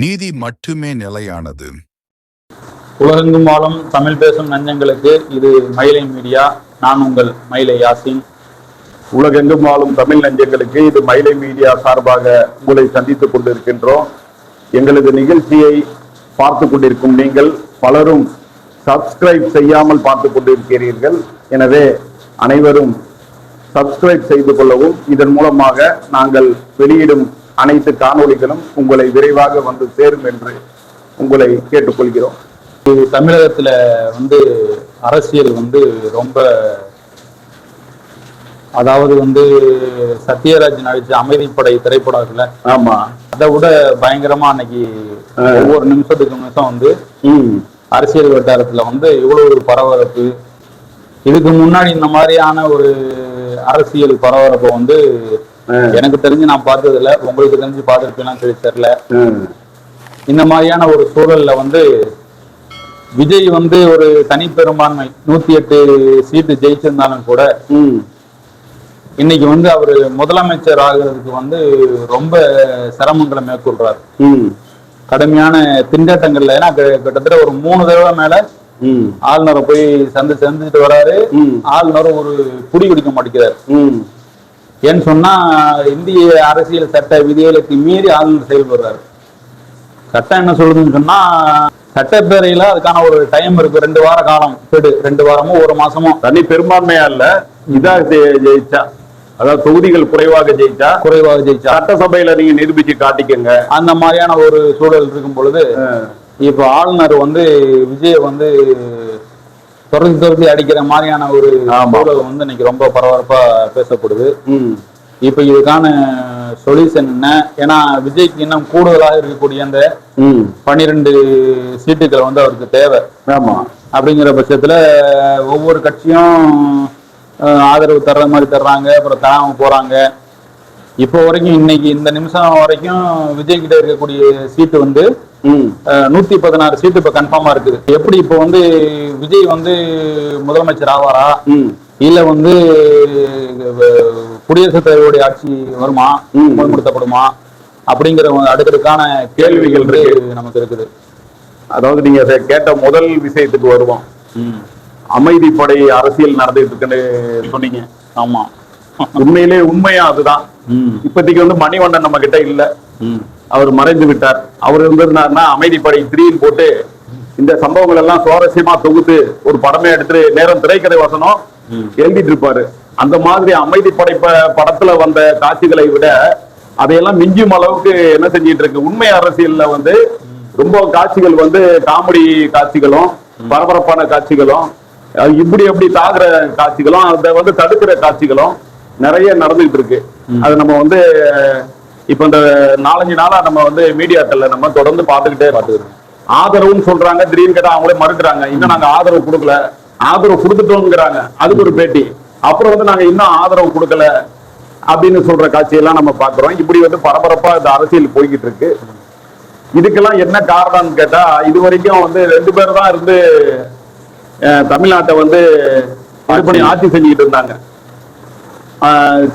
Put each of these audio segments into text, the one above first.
நீதி மட்டுமே நிலையானது. உலகெங்கும் வாழும் தமிழ் பேசும் நெஞ்சங்களுக்கு இது மயிலை மீடியா. நான் உங்கள் மயிலை யாசின். உலகெங்கும் வாழும் தமிழ் நெஞ்சங்களுக்கு இது மயிலை மீடியா சார்பாக உங்களை சந்தித்துக் கொண்டிருக்கின்றோம். எங்களது நிகழ்ச்சியை பார்த்து கொண்டிருக்கும் நீங்கள் பலரும் சப்ஸ்கிரைப் செய்யாமல் பார்த்து கொண்டிருக்கிறீர்கள். எனவே அனைவரும் சப்ஸ்கிரைப் செய்து கொள்ளவும். இதன் மூலமாக நாங்கள் வெளியிடும் அனைத்து காணொளிகளும் உங்களை விரைவாக வந்து சேரும் என்று உங்களை கேட்டுக்கொள்கிறோம். தமிழகத்துல அரசியல் ரொம்ப, அதாவது சத்யராஜ் நடிச்ச அமைதிப்படை திரைப்படம் இருக்குல்ல, ஆமா, அதை விட பயங்கரமா அன்னைக்கு ஒவ்வொரு நிமிஷத்துக்கு நிமிஷம் அரசியல் வட்டாரத்துல இவ்வளவு ஒரு பரபரப்பு. இதுக்கு முன்னாடி இந்த மாதிரியான ஒரு அரசியல் பரபரப்பை எனக்கு தெரிஞ்சு நான் பார்த்தது இல்லை. உங்களுக்கு தெரிஞ்சு பார்த்துருப்பீங்கன்னு சொல்லி தெரியல. இந்த மாதிரியான ஒரு சூழல்ல விஜய் ஒரு தனிப்பெரும்பான்மை 108 சீட்டு ஜெயிச்சிருந்தாலும் கூட இன்னைக்கு அவரு முதலமைச்சர் ஆகுறதுக்கு ரொம்ப சிரமங்களை மேற்கொள்றாரு. கடுமையான திண்டாட்டங்கள்ல, ஏன்னா கிட்டத்தட்ட ஒரு 3 தடவை மேல ஆளுநரை போய் சந்திச்சுட்டு வராரு. ஆளுநர் ஒரு புடி குடிக்க மாட்டேங்கிறார். ஏன்னு சொன்னா இந்திய அரசியல் சட்ட விதிகளுக்கு மீறி ஆளுநர் செயல்படுறாரு. சட்டம் என்ன சொல்லுதுன்னு சொன்னா, சட்டப்பேரவையில அதுக்கான ஒரு டைம் இருக்கு, 2 வார காலம். 2 வாரமோ 1 மாசமோ. தனி பெரும்பான்மையா இல்ல, இதா ஜெயிச்சா, அதாவது தொகுதிகள் குறைவாக ஜெயிச்சா சட்டசபையில நீங்க நிரூபிச்சு காட்டிக்கங்க. அந்த மாதிரியான ஒரு சூழல் இருக்கும் பொழுது இப்ப ஆளுநர் விஜய துரத்தி அடிக்கிற மாதிரியான ஒரு சூழல் இன்னைக்கு ரொம்ப பரபரப்பா பேசப்படுது. இப்ப இதுக்கான சொல்யூஷன் என்ன? ஏன்னா விஜய்க்கு இன்னும் கூடுதலாக இருக்கக்கூடிய அந்த 12 சீட்டுகள் அவருக்கு தேவை. அப்படிங்கிற பட்சத்துல ஒவ்வொரு கட்சியும் ஆதரவு தர்ற மாதிரி தர்றாங்க, அப்புறம் தராம போறாங்க. இப்போ வரைக்கும் இன்னைக்கு இந்த நிமிஷம் வரைக்கும் விஜய் கிட்ட இருக்கக்கூடிய சீட்டு 116 சீட்டு இப்ப கன்ஃபார்மா இருக்குது. எப்படி இப்ப விஜய் முதலமைச்சர் ஆவாரா, இல்ல குடியரசுத் தலைவருடைய ஆட்சி வருமா, முன்னிறுத்தப்படுமா அப்படிங்கிற அடுக்கடுக்கான கேள்விகள் நமக்கு இருக்குது. அதாவது நீங்க கேட்ட முதல் விஷயத்துக்கு வருவோம். அமைதிப்படை அரசியல் நடந்துட்டு இருக்குன்னு சொன்னீங்க. ஆமா, உண்மையிலே உண்மையா அதுதான். இப்போதைக்கு மணிவண்ணன் நம்ம கிட்ட இல்ல, அவர் மறைந்து விட்டார். அவர் இருந்திருந்தாருன்னா அமைதிப்படை 3 போட்டு இந்த சம்பவங்கள் எல்லாம் சுவாரஸ்யமா தொகுத்து ஒரு படமே எடுத்து நேரம் திரைக்கதை வசனம் எழுதிட்டு இருப்பாரு. அந்த மாதிரி அமைதிப்படை படத்துல வந்த காட்சிகளை விட அதையெல்லாம் மிஞ்சும் அளவுக்கு என்ன செஞ்சிட்டு இருக்கு உண்மை அரசியல்ல ரொம்ப காட்சிகள் காமெடி காட்சிகளும் பரபரப்பான காட்சிகளும் இப்படி எப்படி தாக்குற காட்சிகளும் அதை தடுக்கிற காட்சிகளும் நிறைய நடந்துகிட்டு இருக்கு. அது நம்ம இப்ப இந்த 4-5 நாளா நம்ம மீடியாக்கள்ல நம்ம தொடர்ந்து பார்த்துக்கிட்டே ஆதரவுன்னு சொல்றாங்க. திடீர்னு கேட்டா அவங்களே மறுக்கிறாங்க, இன்னும் நாங்க ஆதரவு கொடுக்கல, ஆதரவு கொடுத்துட்டோங்கிறாங்க. அதுக்கு ஒரு பேட்டி. அப்புறம் நாங்க இன்னும் ஆதரவு கொடுக்கல அப்படின்னு சொல்ற காட்சியெல்லாம் நம்ம பாக்குறோம். இப்படி பரபரப்பா இந்த அரசியல் போய்கிட்டு இருக்கு. இதுக்கெல்லாம் என்ன காரணம்னு கேட்டா, இது வரைக்கும் 2 பேர் தான் இருந்து தமிழ்நாட்டை ஆட்சி செஞ்சுக்கிட்டு இருந்தாங்க.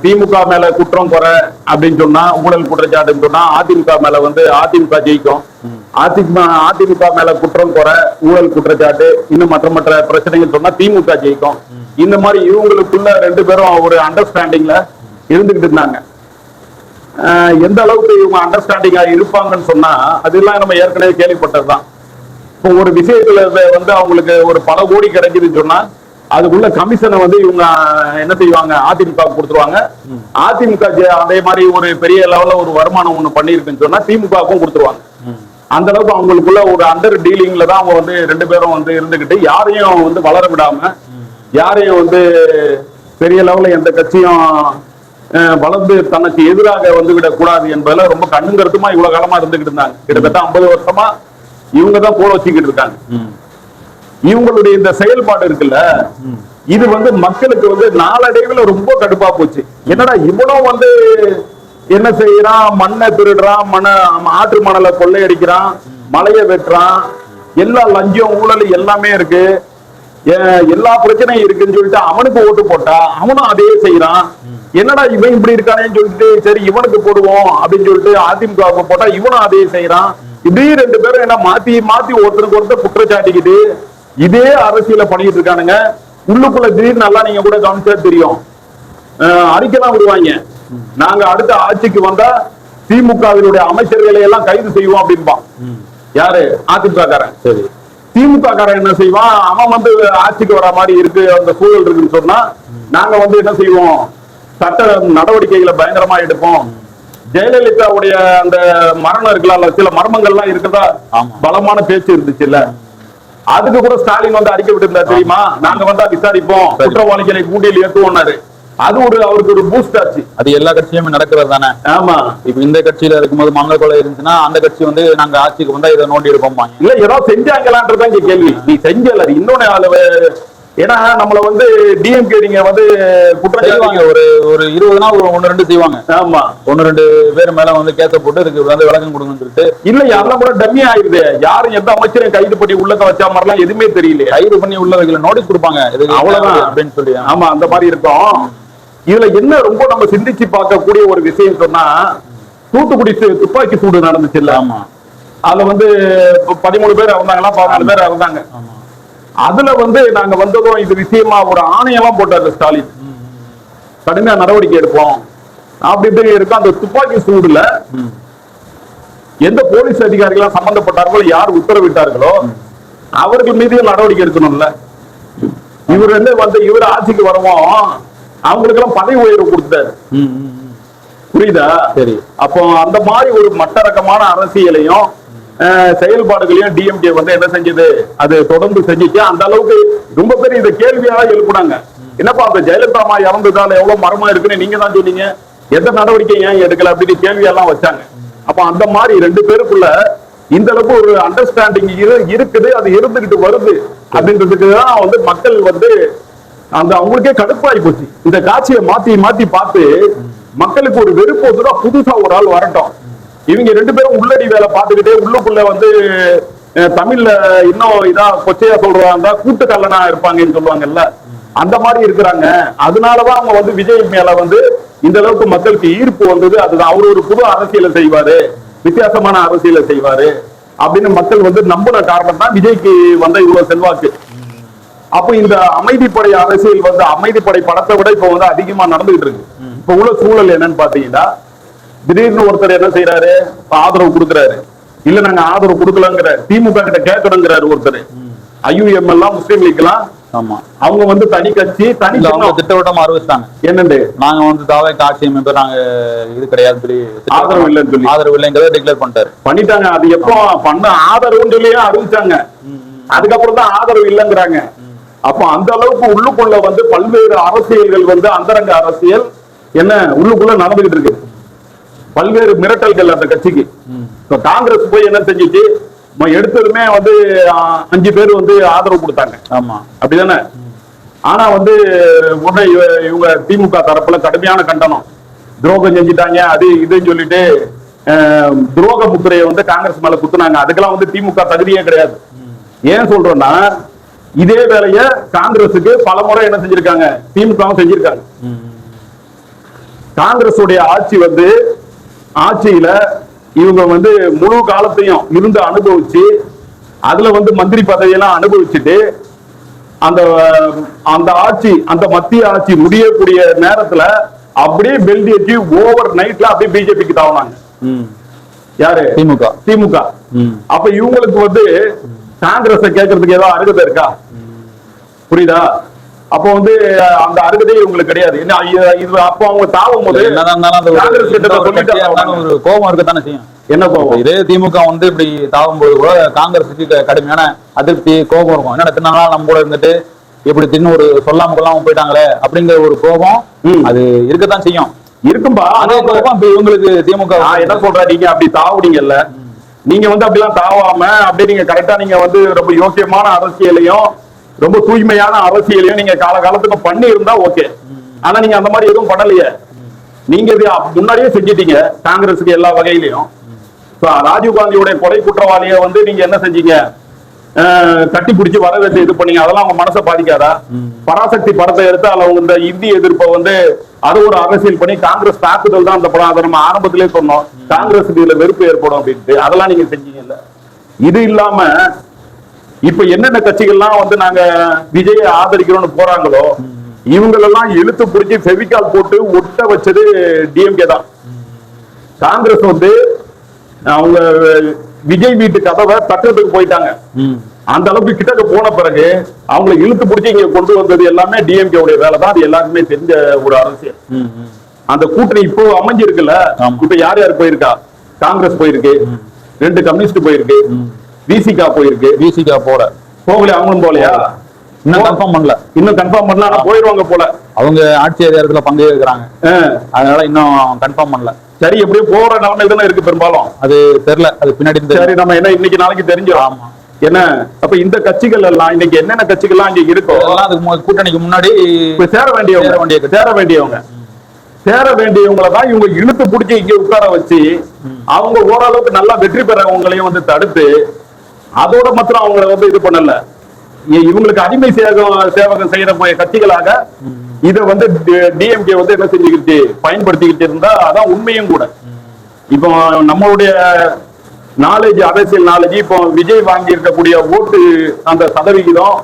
திமுக மேல குற்றம் குறை அப்படின்னு சொன்னா, ஊழல் குற்றச்சாட்டுன்னு சொன்னா அதிமுக மேல அதிமுக ஜெயிக்கும். அதிமுக மேல குற்றம் குறை, ஊழல் குற்றச்சாட்டு, இன்னும் மற்ற பிரச்சனைகள் சொன்னா திமுக ஜெயிக்கும். இந்த மாதிரி இவங்களுக்குள்ள 2 பேரும் ஒரு அண்டர்ஸ்டாண்டிங்ல இருந்துகிட்டு இருந்தாங்க. எந்த அளவுக்கு இவங்க அண்டர்ஸ்டாண்டிங்கா இருப்பாங்கன்னு சொன்னா, அதெல்லாம் நம்ம ஏற்கனவே கேள்விப்பட்டதுதான். இப்போ ஒரு விஷயத்துல அவங்களுக்கு ஒரு பல கோடி கிடைக்குதுன்னு சொன்னா, அதுக்குள்ள கமிஷனை இவங்க என்ன செய்வாங்க, அதிமுக கொடுத்துருவாங்க. அதிமுக அதே மாதிரி ஒரு பெரிய லெவல்ல ஒரு வருமானம் ஒண்ணு பண்ணிருக்குன்னு சொன்னா திமுகவுக்கும் கொடுத்துருவாங்க. அந்த அளவுக்கு அவங்களுக்குள்ள ஒரு அண்டர் டீலிங்ல தான் அவங்க 2 பேரும் இருந்துகிட்டு யாரையும் வளர விடாம, யாரையும் பெரிய லெவல்ல எந்த கட்சியும் வளர்ந்து தனக்கு எதிராக விடக்கூடாது என்பதுல ரொம்ப கண்ணுங்கருத்துமா இவ்வளவு காலமா இருந்துகிட்டு இருந்தாங்க. கிட்டத்தட்ட 50 வருஷமா இவங்க தான் போல வச்சுக்கிட்டு இருக்காங்க. இவங்களுடைய இந்த செயல்பாடு இருக்குல்ல, இது மக்களுக்கு நாளடைவுல ரொம்ப கடுப்பா போச்சு. என்னடா இவனும் என்ன செய்யறான், மண்ணை திருடுறான், ஆற்று மணலை கொள்ளையடிக்கிறான், மலையை வெட்டுறான், எல்லா லஞ்சம் ஊழல் எல்லாமே இருக்கு, எல்லா பிரச்சனையும் இருக்குன்னு சொல்லிட்டு அவனுக்கு ஓட்டு போட்டா அவனும் அதே செய்யறான். என்னடா இவன் இப்படி இருக்கானேன்னு சொல்லிட்டு சரி இவனுக்கு போடுவோம் அப்படின்னு சொல்லிட்டு அதிமுக போட்டா இவனும் அதே செய்யறான். இதே ரெண்டு பேரும் என்ன மாத்தி மாத்தி ஒருத்தருக்கு ஒருத்தர் குற்றச்சாட்டிக்கிட்டு இதே அரசியல பண்ணிட்டு இருக்கானுங்க. உள்ளுக்குள்ள திடீர்னு நல்லா நீங்க கூட கவனிச்சா தெரியும், அறிக்கைலாம் விடுவாங்க, நாங்க அடுத்த ஆட்சிக்கு வந்தா திமுகவினுடைய அமைச்சர்களை எல்லாம் கைது செய்வோம் அப்படின்பான். யாரு? அதிமுக காரன். சரி, திமுக காரன் என்ன செய்வான், அவன் வந்து ஆட்சிக்கு வர மாதிரி இருக்கு அந்த சூழல் இருக்குன்னு சொன்னா நாங்க வந்து என்ன செய்வோம், சட்ட நடவடிக்கைகளை பயங்கரமா எடுப்போம். ஜெயலலிதாவுடைய அந்த மரணம் இருக்குல்ல, சில மர்மங்கள்லாம் இருக்குதா, பலமான பேச்சு இருந்துச்சு இல்ல, அதுக்கு கூட ஸ்டாலின் வந்து அறிக்கை விட்டு இருந்தா தெரியுமா, நாங்க வந்தா விசாரிப்போம், குற்றவாளிகளை கூண்டியில் ஏற்றுவோம்னாரு. அது ஒரு அவருக்கு ஒரு பூஸ்ட் ஆச்சு. அது எல்லா கட்சியுமே நடக்கிறது தானே. ஆமா, இப்ப இந்த கட்சியில இருக்கும்போது மங்கள கொலை இருந்துச்சுன்னா அந்த கட்சி வந்து நாங்க ஆட்சிக்கு வந்தா இதை நோண்டி எடுப்போம். இல்ல ஏதாவது செஞ்சாங்களான்றதான் இங்க கேள்வி. நீ செஞ்சல இன்னொன்னு, ஏன்னா நம்மள வந்து டிஎம்கே நீங்க வந்து குற்றச்சாட்டு ஒரு 20 நாள் ஒன்னு ரெண்டு செய்வாங்க. ஆமா, 1-2 பேர் மேல வந்து கேச போட்டு இதுக்கு வந்து விளக்கம் கொடுங்கன்னு சொல்லிட்டு. இல்ல அதெல்லாம் கூட டம்மி ஆயிருது. யாரும் எந்த அமைச்சரையும் கைது பண்ணி உள்ளக்க வச்சா மாதிரிலாம் எதுவுமே தெரியல. கைது பண்ணி உள்ள வைக்கல, நோட்டீஸ் கொடுப்பாங்க அவ்வளவுதான் அப்படின்னு சொல்லி. ஆமா, அந்த மாதிரி இருக்கும். இதுல என்ன ரொம்ப நம்ம சிந்திச்சு பார்க்கக்கூடிய ஒரு விஷயம் சொன்னா, தூத்துக்குடி துப்பாக்கி சூடு நடந்துச்சு இல்ல. ஆமா, அதுல வந்து 13 பேர் இறந்தாங்களா, 14 பேர் இறந்தாங்க. அதுல வந்து நாங்க வந்ததும் இது விஷயமா ஒரு ஆணையெல்லாம் போட்டாரு ஸ்டாலின், கடுமையா நடவடிக்கை எடுப்போம் அப்படி இருக்கும். அந்த துப்பாக்கி சூடுல எந்த போலீஸ் அதிகாரிகள் சம்பந்தப்பட்டார்களோ, யார் உத்தரவிட்டார்களோ அவர்கள் மீது நடவடிக்கை எடுக்கணும்ல. இவர் வந்து இவர் ஆட்சிக்கு வரவும் அவங்களுக்கு எல்லாம் பதவி உயர்வு கொடுத்தாரு. புரியுதா? சரி. அப்போ அந்த மாதிரி ஒரு மட்டரக்கமான அரசியலையும் செயல்பாடுகளையும் டிஎம்கே வந்து என்ன செஞ்சது, அது தொடர்ந்து செஞ்சுச்சு. அந்த அளவுக்கு ரொம்ப பேர் இந்த கேள்வியாக எழுப்புனாங்க, என்னப்பா அந்த ஜெயலலிதா அம்மா இறந்ததால எவ்வளவு மரமா இருக்குன்னு நீங்க தான் சொன்னீங்க, எந்த நடவடிக்கை ஏன் எடுக்கல அப்படின்னு கேள்வியெல்லாம் வச்சாங்க. அப்ப அந்த மாதிரி ரெண்டு பேருக்குள்ள இந்த அளவுக்கு ஒரு அண்டர்ஸ்டாண்டிங் இருக்குது, அது இருந்துகிட்டு வருது அப்படின்றதுக்கு தான் வந்து மக்கள் வந்து அந்த அவங்களுக்கே கடுப்பாகி போச்சு. இந்த காட்சியை மாத்தி மாத்தி பார்த்து மக்களுக்கு ஒரு வெறுப்பு வந்துதான், புதுசா ஒரு ஆள் வரட்டும். இவங்க ரெண்டு பேரும் உள்ளடி வேலை பார்த்துக்கிட்டே உள்ளுக்குள்ள வந்து தமிழ்ல இன்னும் இதா கொச்சையா சொல்றாங்க, கூட்டு கல்லனா இருப்பாங்கன்னு சொல்லுவாங்கல்ல, அந்த மாதிரி இருக்கிறாங்க. அதனாலதான் அவங்க வந்து விஜய் மேல வந்து இந்த அளவுக்கு மக்களுக்கு ஈர்ப்பு வந்தது. அதுதான் அவர் ஒரு புது அரசியலை செய்வாரு, வித்தியாசமான அரசியலை செய்வாரு அப்படின்னு மக்கள் வந்து நம்பின காரணம் தான் விஜய்க்கு வந்த இவ்வளவு செல்வாக்கு. அப்ப இந்த அமைதிப்படை அரசியல் வந்து அமைதிப்படை படத்தை விட இப்ப வந்து அதிகமா நடந்துகிட்டு இருக்கு. இப்ப உள்ள சூழல் என்னன்னு பாத்தீங்கன்னா, திடீர்னு ஒருத்தர் என்ன செய்யறாரு, ஆதரவு கொடுக்கிறாரு, இல்ல நாங்க ஆதரவு கொடுக்கலங்கிற திமுக கிட்ட கேட்கணுங்கிறாரு ஒருத்தர். ஐயுஎம் எல்லாம் முஸ்லீம் லீக் எல்லாம் அவங்க வந்து தனி கட்சி தனி திட்டவட்டமா அறிவிச்சாங்க. என்னண்டு நாங்க வந்து தாவே ஆட்சி மெம்பர் நாங்க இது கிடையாது சொல்லி ஆதரவு இல்லைன்னு சொல்லி ஆதரவு இல்லைங்கிறத டிக்ளேர் பண்ணிட்டாங்க. அது எப்போ பண்ண ஆதரவுன்னு சொல்லியே அறிவிச்சாங்க, அதுக்கப்புறம் தான் ஆதரவு இல்லைங்கிறாங்க. அப்போ அந்த அளவுக்கு உள்ளுக்குள்ள வந்து பல்வேறு அரசியல்கள் வந்து அந்தரங்க அரசியல் என்ன உள்ளுக்குள்ள நடந்துகிட்டு இருக்கு. பல்வேறு மிரட்டல்கள் அந்த கட்சிக்கு. காங்கிரஸ் போய் என்ன செஞ்சிச்சு, எடுத்ததுமே வந்து 5 பேர் வந்து ஆதரவு கொடுத்தாங்க. ஆமா, அப்படிதானே. ஆனா வந்து உடனே இவங்க திமுக தரப்புல கடுமையான கண்டனம், துரோகம் செஞ்சுட்டாங்க அது இதுன்னு சொல்லிட்டு துரோக முத்திரையை வந்து காங்கிரஸ் மேல குத்துனாங்க. அதுக்கெல்லாம் வந்து திமுக தகுதியே கிடையாது. ஏன் சொல்றோம்னா, இதே வேலைய காங்கிரசுக்கு பல முறை என்ன செஞ்சிருக்காங்க, திமுகவும் செஞ்சிருக்காங்க. காங்கிரஸ் உடைய ஆட்சி வந்து ஆட்சியில இவங்க வந்து முழு காலத்தையும் இருந்து அனுபவிச்சு அதுல வந்து மந்திரி பதவியெல்லாம் அனுபவிச்சுட்டு அந்த அந்த ஆட்சி அந்த மத்திய ஆட்சி முடியக்கூடிய நேரத்துல அப்படியே பெல்ட் ஏற்றி ஓவர் நைட்ல அப்படியே பிஜேபிக்கு தாவனாங்க. யாரு? திமுக. அப்ப இவங்களுக்கு வந்து காங்கிரஸ கேட்கறதுக்கு ஏதாவது அருகதை இருக்கா? புரியுதா? அப்ப வந்து அந்த அருகதையே இவங்களுக்கு கிடையாது. இது அப்ப அவங்க தாவும் போது காங்கிரஸ் கிட்ட ஒரு கோபம் இருக்கத்தானே செய்யும். என்ன கோபம்? இதே திமுக வந்து இப்படி தாவும் போது கூட காங்கிரஸுக்கு கடுமையான அதிருப்தி கோபம் இருக்கும். என்ன எத்தனை நாள் நம்ம கூட இருந்துட்டு இப்படி தின்னு ஒரு சொல்லாம கொள்ளாம போயிட்டாங்களே அப்படிங்கிற ஒரு கோபம் அது இருக்கத்தான் செய்யும். இருக்கும்பா. அதே கோபம் இப்ப இவங்களுக்கு திமுக என்ன சொல்ற, நீங்க அப்படி தாவுனீங்கல்ல, நீங்க வந்து அப்படிலாம் தாவாம அப்படியே நீங்க கரெக்டா நீங்க வந்து ரொம்ப யோக்கியமான அரசியலையும் ரொம்ப தூய்மையான அரசியலையும் நீங்க காலகாலத்துக்கு பண்ணி இருந்தா ஓகே. ஆனா நீங்க அந்த மாதிரி எதுவும் பண்ணலையே. நீங்க முன்னாடியே செஞ்சிட்டீங்க காங்கிரஸுக்கு எல்லா வகையிலையும். ராஜீவ் காந்தியோட கொலை குற்றவாளிய வந்து நீங்க என்ன செஞ்சீங்க, கட்டி பிடிச்சி வரவேற்று இது பண்ணீங்க, அதெல்லாம் அவங்க மனசை பாதிக்காதா? பராசக்தி படத்தை எடுத்து அதுல அவங்க இந்த இந்திய எதிர்ப்பை வந்து அது ஒரு அரசியல் பண்ணி காங்கிரஸ் தாக்குதல் தான் அந்த படம். அதை நம்ம ஆரம்பத்திலே சொன்னோம், காங்கிரஸ் இதுல வெறுப்பு ஏற்படும் அப்படின்ட்டு. அதெல்லாம் நீங்க செஞ்சீங்கல்ல. இது இல்லாம இப்ப என்னென்ன கட்சிகள்லாம் வந்து நாங்க விஜயை ஆதரிக்கிறோம்னு போறாங்களோ இவங்களெல்லாம் இழுத்து பிடிச்சி ஃபெவிகால் போட்டு ஒட்ட வச்சது டிஎம்கே தான். காங்கிரஸ் வந்து அவங்க விஜய் வீட்டு கதவை தட்டுறதுக்கு போயிட்டாங்க. அந்த அளவுக்கு கிட்டக்க போன பிறகு அவங்களை இழுத்து பிடிச்சி இங்க கொண்டு வந்தது எல்லாமே டிஎம்கே உடைய வேலை தான். அது எல்லாருக்குமே தெரிஞ்ச ஒரு அரசியல். அந்த கூட்டணி இப்போ அமைஞ்சிருக்குல்ல, இப்ப யார் யார் போயிருக்கா? காங்கிரஸ் போயிருக்கு, 2 கம்யூனிஸ்ட் போயிருக்கு, விசிகா போயிருக்கு. விசிகா போகல, அவங்களும் போலையா? இன்னும் கன்ஃபார்ம் பண்ணல. ஆனா போயிருவாங்க போல. அவங்க ஆட்சி அதிகாரத்துல பங்கு இருக்கிறாங்க, அதனால இன்னும் கன்ஃபார்ம் பண்ணல. சரி, எப்படியும் போற நிலைமையில தானே இருக்கு பெரும்பாலும். அது தெரியல, அது பின்னாடி. சரி, நம்ம என்ன இன்னைக்கு நாளைக்கு தெரிஞ்சிடும் என்ன. அப்ப இந்த கட்சிகள் எல்லாம் இன்னைக்கு என்னென்ன கட்சிகள்லாம் இங்க இருக்கோ கூட்டணிக்கு முன்னாடி சேர வேண்டியவங்களை தான் இவங்க இழுத்து பிடிச்சி இங்க உட்கார வச்சு அவங்க ஓரளவுக்கு நல்லா வெற்றி பெறவங்களையும் வந்து தடுத்து அதோட மாத்திரம் அவங்களை வந்து இது பண்ணல. இவங்களுக்கு அடிமை சேவகம் செய்யற கட்சிகளாக இதை வந்து டிஎம்கே வந்து என்ன செஞ்சுக்கிட்டு பயன்படுத்திக்கிட்டு இருந்தா அதான் உண்மையும் கூட. இப்போ நம்மளுடைய நாலேஜ், அரசியல் நாலேஜ், இப்போ விஜய் வாங்கி இருக்கக்கூடிய ஓட்டு அந்த சதவிகிதம்,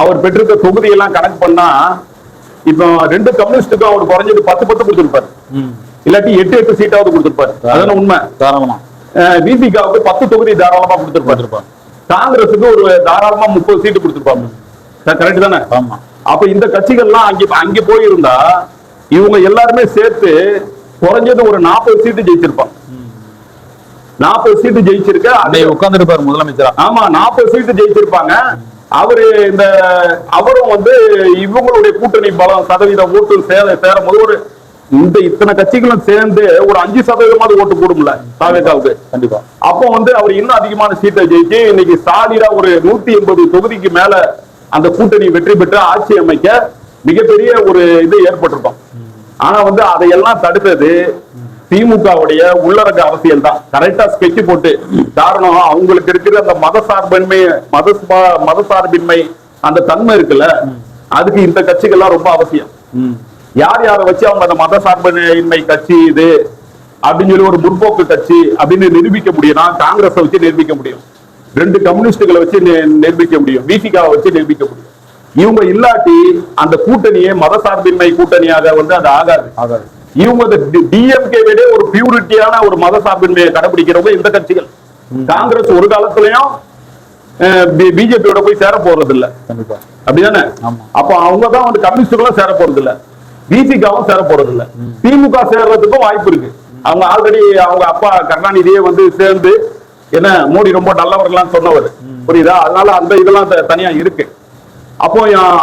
அவர் பெற்றிருக்க தொகுதி எல்லாம் கணக்கு பண்ணா இப்போ 2 கம்யூனிஸ்டுக்கும் அவர் குறைஞ்சது 10 கொடுத்திருப்பாரு, இல்லாட்டி 8 சீட்டாவது கொடுத்திருப்பாரு. அதான உண்மை. தாராளமா விசிகாவுக்கு 10 தொகுதி தாராளமா கொடுத்திருப்பாரு. காங்கிரஸுக்கு ஒரு தாராளமா 30 சீட்டு கொடுத்திருப்பாங்க. கரெக்ட் தானே? அப்ப இந்த கட்சிகள்லாம் அங்க போயிருந்தா இவங்க எல்லாருமே சேர்த்து குறைஞ்சது ஒரு 40 சீட்டு ஜெயிச்சிருப்பாங்க. 40 சீட்டு ஜெயிச்சிருக்க உட்கார்ந்துருப்பாரு முதலமைச்சர். ஆமா, 40 சீட்டு ஜெயிச்சிருப்பாங்க. அவரும் வந்து இவங்களுடைய கூட்டணி பலம் சதவீத ஓட்டு சேரும் போது ஒரு இத்தனை கட்சிகளும் சேர்ந்து ஒரு 5% ஓட்டு போடும்ல தாவேகாவுக்கு. கண்டிப்பா. அப்போ வந்து அவர் இன்னும் அதிகமான சீட்டை ஜெயிச்சு இன்னைக்கு சாலிடா ஒரு 180 தொகுதிக்கு மேல அந்த கூட்டணி வெற்றி பெற்று ஆட்சி அமைக்க மிகப்பெரிய ஒரு இது ஏற்பட்டிருக்கும். ஆனா வந்து அதையெல்லாம் தடுத்தது திமுகவுடைய உள்ளரங்க அரசியல் தான். கரெக்டா ஸ்கெட்ச் போட்டு, காரணம் அவங்களுக்கு இருக்கிற அந்த மதசார்பின்மை அந்த தன்மை இருக்குல்ல, அதுக்கு இந்த கட்சிகள்லாம் ரொம்ப அவசியம். யார் யாரை வச்சு அவங்க அந்த மதசார்பின்மை கட்சி இது அப்படின்னு சொல்லி ஒரு முற்போக்கு கட்சி அப்படின்னு நிரூபிக்க முடியும்னா காங்கிரஸை வச்சு நிரூபிக்க முடியும், 2 கம்யூனிஸ்டுகளை வச்சு நிரூபிக்க முடியும், விசிகாவை வச்சு நிரூபிக்க முடியும். இவங்க இல்லாட்டி அந்த கூட்டணியே மதசார்பின்மை கூட்டணியாக வந்து அது ஆகாது. இவங்க டிஎம்கே விட ஒரு பியூரிட்டியான ஒரு மதசார்பின்மையை கடைபிடிக்கிறவங்க இந்த கட்சிகள். காங்கிரஸ் ஒரு காலத்திலையும் பிஜேபியோட போய் சேர போறது இல்ல, அப்படிதானே? அப்ப அவங்கதான் வந்து கம்யூனிஸ்டுகளும் சேர போறது இல்ல, விசிகாவும் சேர போறது இல்ல. திமுக சேர்றதுக்கும் வாய்ப்பு இருக்கு. அவங்க ஆல்ரெடி அவங்க அப்பா கருணாநிதியே வந்து சேர்ந்து என்ன மோடி ரொம்ப நல்லவர்கள்லாம் சொன்னவர், புரியுதா? அதனால அந்த இதெல்லாம் தனியா இருக்கு. அப்போ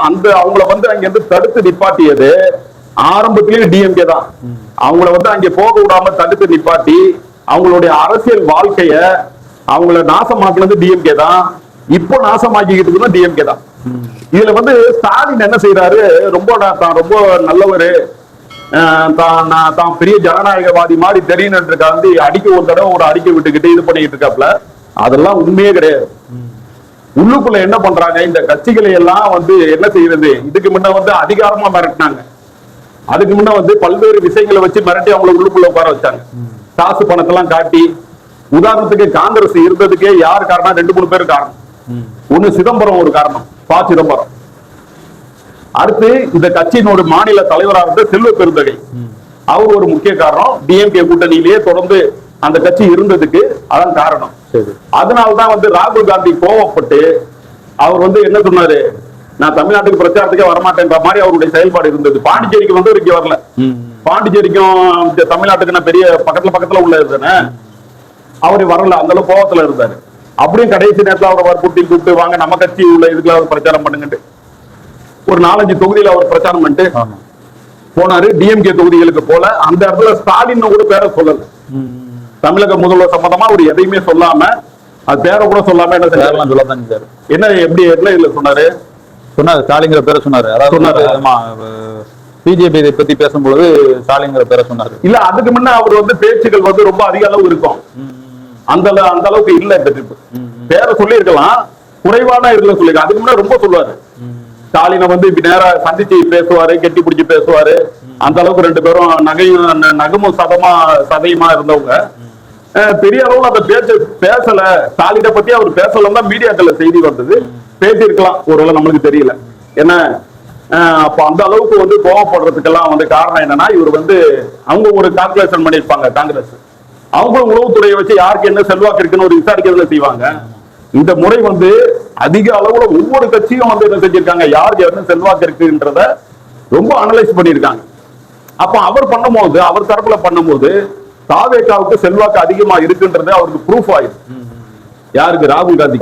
அந்த அவங்கள வந்து அங்க இருந்து தடுத்து நிப்பாட்டியது ஆரம்பத்திலேயே டிஎம்கே தான். அவங்கள வந்து அங்க போக விடாம தடுத்து நிப்பாட்டி அவங்களுடைய அரசியல் வாழ்க்கைய அவங்கள நாசமாக்குனது டிஎம்கே தான். இப்போ நாசமாக்கிக்கிட்டு டிஎம்கே தான். இதுல வந்து ஸ்டாலின் என்ன செய்யறாரு, தான் ரொம்ப நல்லவரு, தான் பெரிய ஜனநாயகவாதி மாதிரி தெரியுன்னு அடிக்க ஒரு தடவை ஒரு அறிக்கை விட்டுக்கிட்டு இது பண்ணிட்டு இருக்காப்ல. அதெல்லாம் உண்மையே கிடையாது. உள்ளுக்குள்ள என்ன பண்றாங்க, இந்த கட்சிகளை எல்லாம் வந்து என்ன செய்யறது, இதுக்கு முன்ன வந்து அதிகாரமா மிரட்டினாங்க, அதுக்கு முன்ன வந்து பல்வேறு விஷயங்களை வச்சு மிரட்டி அவங்களை உள்ளுக்குள்ள உட்கார வச்சாங்க, காசு பணத்தெல்லாம் காட்டி. உதாரணத்துக்கு காங்கிரஸ் இருந்ததுக்கே யார் காரணம், 2-3 பேர் காரணம். ஒண்ணு சிதம்பரம் ஒரு காரணம், ப. சிதம்பரம். அடுத்து இந்த கட்சியினோட மாநில தலைவராக இருந்த செல்வ பெருந்தகை, அவர் ஒரு முக்கிய காரணம். டிஎம்கே கூட்டணியிலேயே தொடர்ந்து அந்த கட்சி இருந்ததுக்கு அதான் காரணம். அதனால்தான் வந்து ராகுல் காந்தி கோவப்பட்டு அவர் வந்து என்ன சொன்னாரு, நான் தமிழ்நாட்டுக்கு பிரச்சாரத்துக்கே வரமாட்டேன்ற மாதிரி அவருடைய செயல்பாடு இருந்தது. பாண்டிச்சேரிக்கு வந்து இங்க வரல, பாண்டிச்சேரிக்கும் தமிழ்நாட்டுக்கு பெரிய பக்கத்துல உள்ளது, அவரு வரல, அந்த அளவு கோவத்துல இருந்தாரு. அப்படியும் கடைசி நேரத்தில் அவரை கூப்பிட்டு வாங்க நம்ம கட்சி உள்ள இதுக்குள்ள அவர் பிரச்சாரம் பண்ணுங்கட்டு ஒரு 4-5 தொகுதியில அவர் பிரச்சாரம் பண்ணிட்டு போனாரு. டிஎம்கே தொகுதிகளுக்கு போல அந்த இடத்துல ஸ்டாலின் கூட பேர சொல்லல, தமிழக முதல்வர் சம்பந்தமா ஒரு எதையுமே சொல்லாம, அது பேர கூட சொல்லாம என்ன எப்படி இல்ல சொன்னாரு ஸ்டாலிங்கிற பேரை சொன்னாரு. அதாவது பிஜேபி இதை பத்தி பேசும்பொழுது ஸ்டாலிங்கிற பேரை சொன்னாரு. இல்ல அதுக்கு முன்ன அவர் வந்து பேச்சுகள் வந்து ரொம்ப அதிக அளவு இருக்கும், அந்த அளவுக்கு இல்ல. இந்த ட்ரிப் பேரை சொல்லி இருக்கலாம், குறைவான இதுல சொல்லுங்க. அதுக்கு முன்னாடி ரொம்ப சொல்லுவாரு. ஸ்டாலினை வந்து இப்படி நேரா சந்திச்சு பேசுவாரு, கெட்டி பிடிச்சு பேசுவாரு. அந்த அளவுக்கு ரெண்டு பேரும் நகமும் சதையுமா இருந்தவங்க. பெரிய அளவுல அந்த பேசல, ஸ்டாலினை பத்தி அவர் பேசலாம் தான் மீடியாக்கள்ல செய்தி வந்தது. பேசியிருக்கலாம் ஒருவேளை, நம்மளுக்கு தெரியல. ஏன்னா அப்ப அந்த அளவுக்கு வந்து கோவப்படுறதுக்கெல்லாம் வந்து காரணம் என்னன்னா, இவர் வந்து அவங்க ஒரு கால்குலேஷன் பண்ணிருப்பாங்க காங்கிரஸ். அவங்களும் உளவுத்துறையை வச்சு யாருக்கு என்ன செல்வாக்கு இருக்குன்னு ஒரு விசாரிக்கிறதுல செய்வாங்க. இந்த முறை வந்து அதிக அளவுல ஒவ்வொரு கட்சியும் வந்து என்ன செஞ்சிருக்காங்க, யாருக்கு என்ன செல்வாக்கு இருக்குன்றத ரொம்ப அனலைஸ் பண்ணிருக்காங்க. அப்ப அவர் பண்ணும்போது, அவர் தரப்புல பண்ணும்போது தாவேகாவுக்கு செல்வாக்கு அதிகமா இருக்குன்றது அவருக்கு ப்ரூஃப் ஆயிடுச்சு. யாருக்கு? ராகுல் காந்தி.